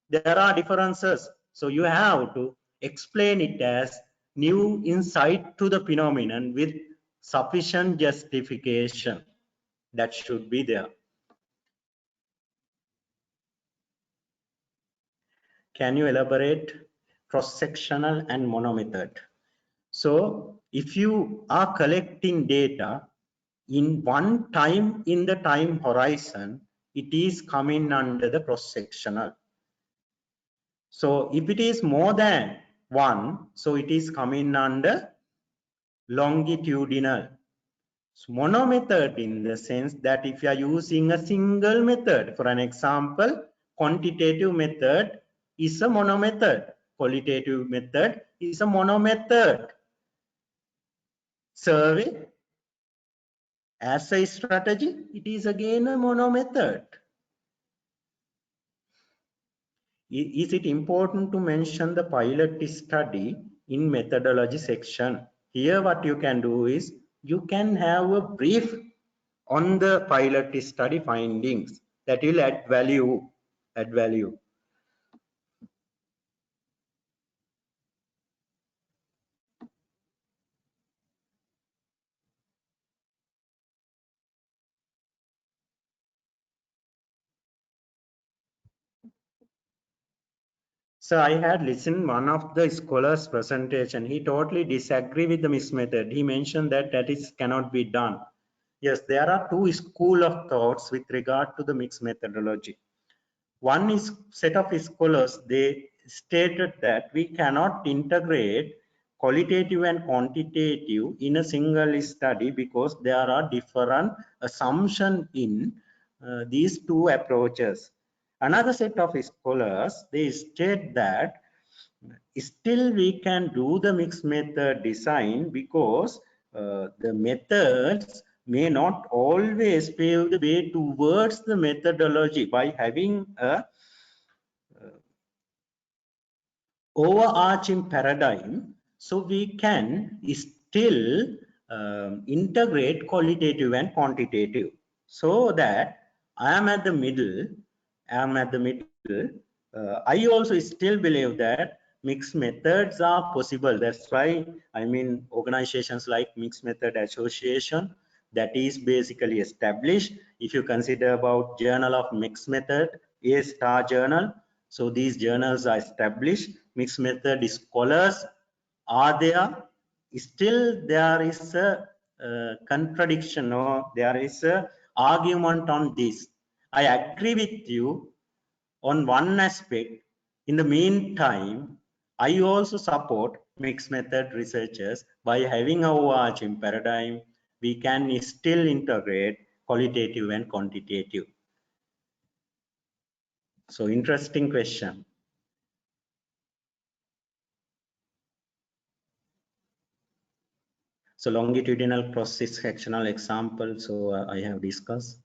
there are differences. So you have to explain it as new insight to the phenomenon with sufficient justification. That should be there. Can you elaborate cross-sectional and mono method? So if you are collecting data in one time in the time horizon, it is coming under the cross-sectional. So if it is more than one, so it is coming under longitudinal. So mono method in the sense that if you are using a single method, for an example, quantitative method is a mono method, qualitative method is a mono method. Survey as a strategy, it is again a mono method. Is it important to mention the pilot study in methodology section? Here what you can do is you can have a brief on the pilot study findings that will add value. So I had listened one of the scholars presentation. He totally disagreed with the mixed method. He mentioned that cannot be done. Yes, there are two school of thoughts with regard to the mixed methodology. One is set of scholars, they stated that we cannot integrate qualitative and quantitative in a single study because there are different assumptions in these two approaches. Another set of scholars, they state that still we can do the mixed method design because the methods may not always pave the way towards the methodology by having a overarching paradigm. So we can still integrate qualitative and quantitative, so that I am at the middle. I also still believe that mixed methods are possible. That's why I mean organizations like Mixed Method Association, that is basically established. If you consider about Journal of Mixed Method, A-star journal, so these journals are established. Mixed method scholars are there. Still there is a contradiction, or there is a argument on this. I agree with you on one aspect. In the meantime, I also support mixed method researchers. By having a overarching paradigm, we can still integrate qualitative and quantitative. So interesting question. So longitudinal cross-sectional example, so I have discussed.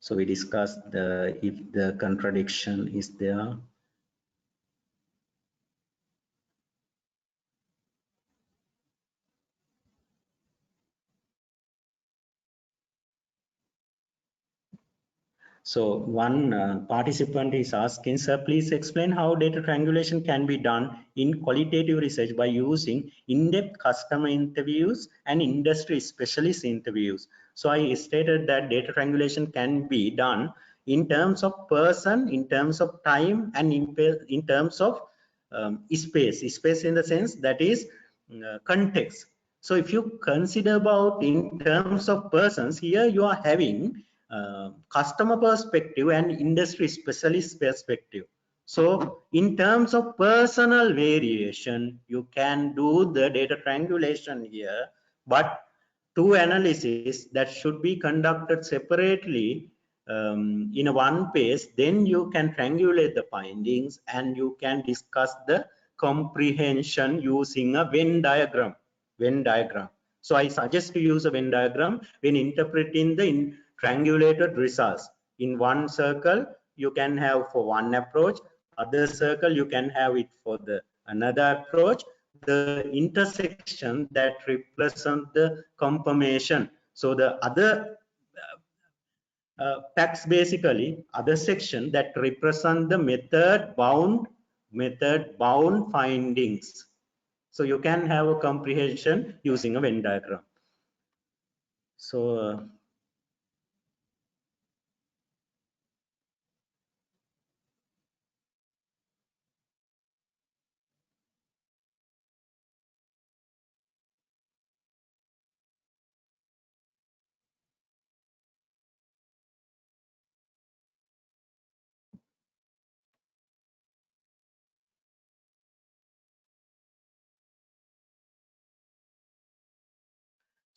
So we discussed if the contradiction is there. So one participant is asking, sir, please explain how data triangulation can be done in qualitative research by using in-depth customer interviews and industry specialist interviews. So I stated that data triangulation can be done in terms of person, in terms of time, and in terms of space in the sense that is context. So if you consider about in terms of persons, here you are having customer perspective and industry specialist perspective. So in terms of personal variation, you can do the data triangulation here, but two analyses that should be conducted separately in one page, then you can triangulate the findings and you can discuss the comprehension using a Venn diagram. So I suggest to use a Venn diagram when interpreting the triangulated results. In one circle, you can have for one approach, other circle you can have it for the another approach, the intersection that represent the confirmation. So the other facts, basically other section that represent the method bound findings. So you can have a comprehension using a Venn diagram. So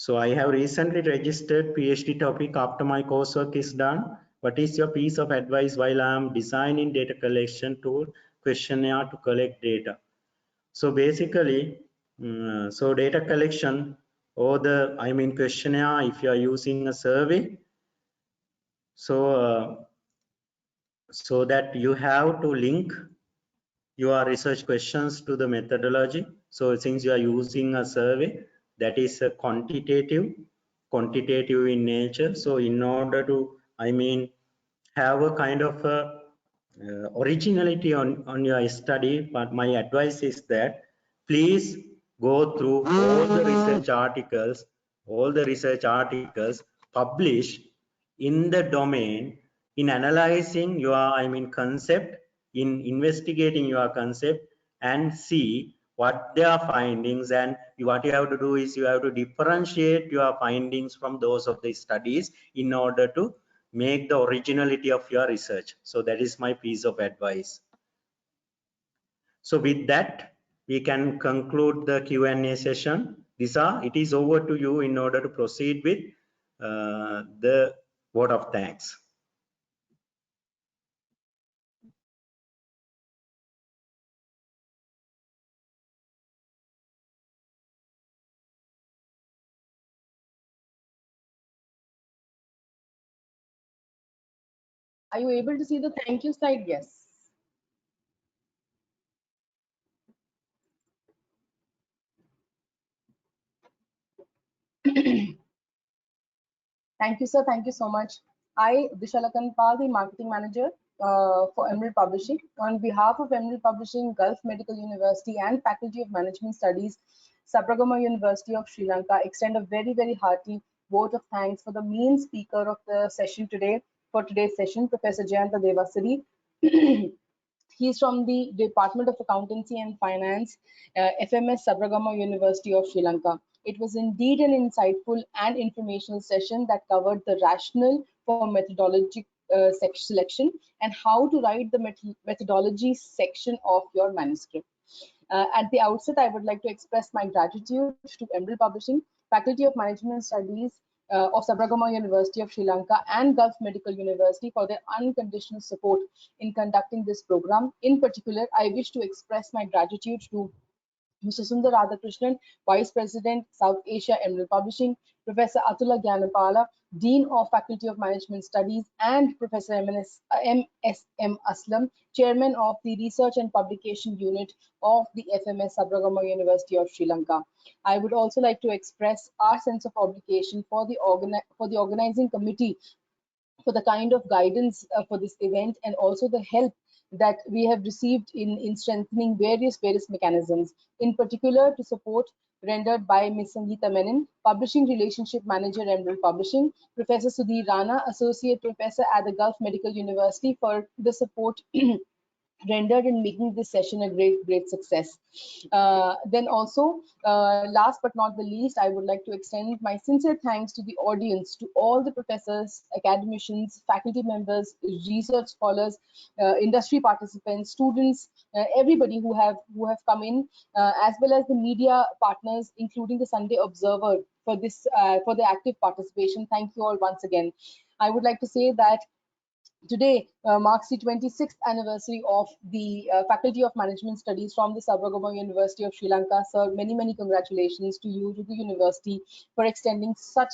So I have recently registered PhD topic after my coursework is done. What is your piece of advice while I am designing data collection tool questionnaire to collect data? So basically, so data collection or questionnaire, if you are using a survey, so so that you have to link your research questions to the methodology. So since you are using a survey that is a quantitative in nature, so in order to have a kind of a, originality on your study, but my advice is that please go through all the research articles published in the domain, in analyzing your concept, in investigating your concept, and see what their findings. And what you have to do is you have to differentiate your findings from those of the studies in order to make the originality of your research. So that is my piece of advice. So with that, we can conclude the Q&A session. Lisa, it is over to you in order to proceed with the vote of thanks. Are you able to see the thank you slide? Yes. Thank you, sir. Thank you so much. I, Vishalakan Pal, the marketing manager for Emerald Publishing, on behalf of Emerald Publishing, Gulf Medical University, and Faculty of Management Studies, Sabaragamuwa University of Sri Lanka, extend a very, very hearty vote of thanks for the main speaker of the session today, for today's session, Professor Jayantha Dewasiri. He's from the Department of Accountancy and Finance, FMS Sabaragamuwa University of Sri Lanka. It was indeed an insightful and informational session that covered the rationale for methodology selection and how to write the methodology section of your manuscript. At the outset, I would like to express my gratitude to Emerald Publishing, Faculty of Management Studies of Sabaragamuwa University of Sri Lanka, and Gulf Medical University for their unconditional support in conducting this program. In particular, I wish to express my gratitude to Mr. Sundar Radhakrishnan, Vice President, South Asia Emerald Publishing, Professor Atula Gyanapala, Dean of Faculty of Management Studies, and Professor M.S.M. Aslam, Chairman of the Research and Publication Unit of the FMS Sabaragamuwa University of Sri Lanka. I would also like to express our sense of obligation for the organizing committee for the kind of guidance for this event, and also the help that we have received in strengthening various mechanisms, in particular to support rendered by Ms. Sangeeta Menon, Publishing Relationship Manager, Emerald Publishing, Professor Sudhir Rana, Associate Professor at the Gulf Medical University, for the support rendered in making this session a great success. Then also, last but not the least, I would like to extend my sincere thanks to the audience, to all the professors, academicians, faculty members, research scholars, industry participants, students, everybody who have come in, as well as the media partners, including the Sunday Observer, for this for the active participation. Thank you all once again. I would like to say that today marks the 26th anniversary of the Faculty of Management Studies from the Sabaragamuwa University of Sri Lanka. Sir, many congratulations to you, to the university, for extending such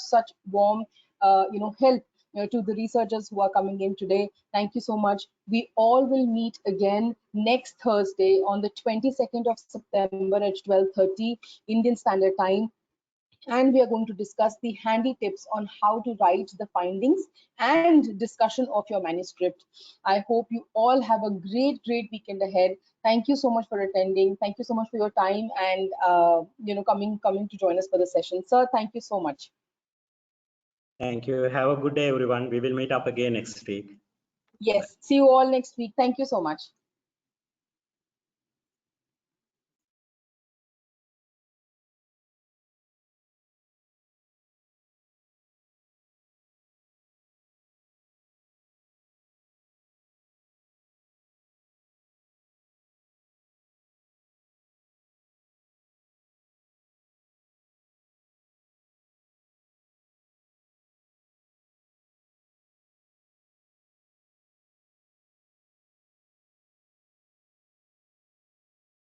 warm help to the researchers who are coming in today. Thank you so much. We all will meet again next Thursday on the 22nd of September at 12:30 Indian Standard Time. And we are going to discuss the handy tips on how to write the findings and discussion of your manuscript. I hope you all have a great weekend ahead. Thank you so much for attending. Thank you so much for your time and coming to join us for the session. Sir, thank you so much. Thank you. Have a good day, everyone. We will meet up again next week. Yes, see you all next week. Thank you so much.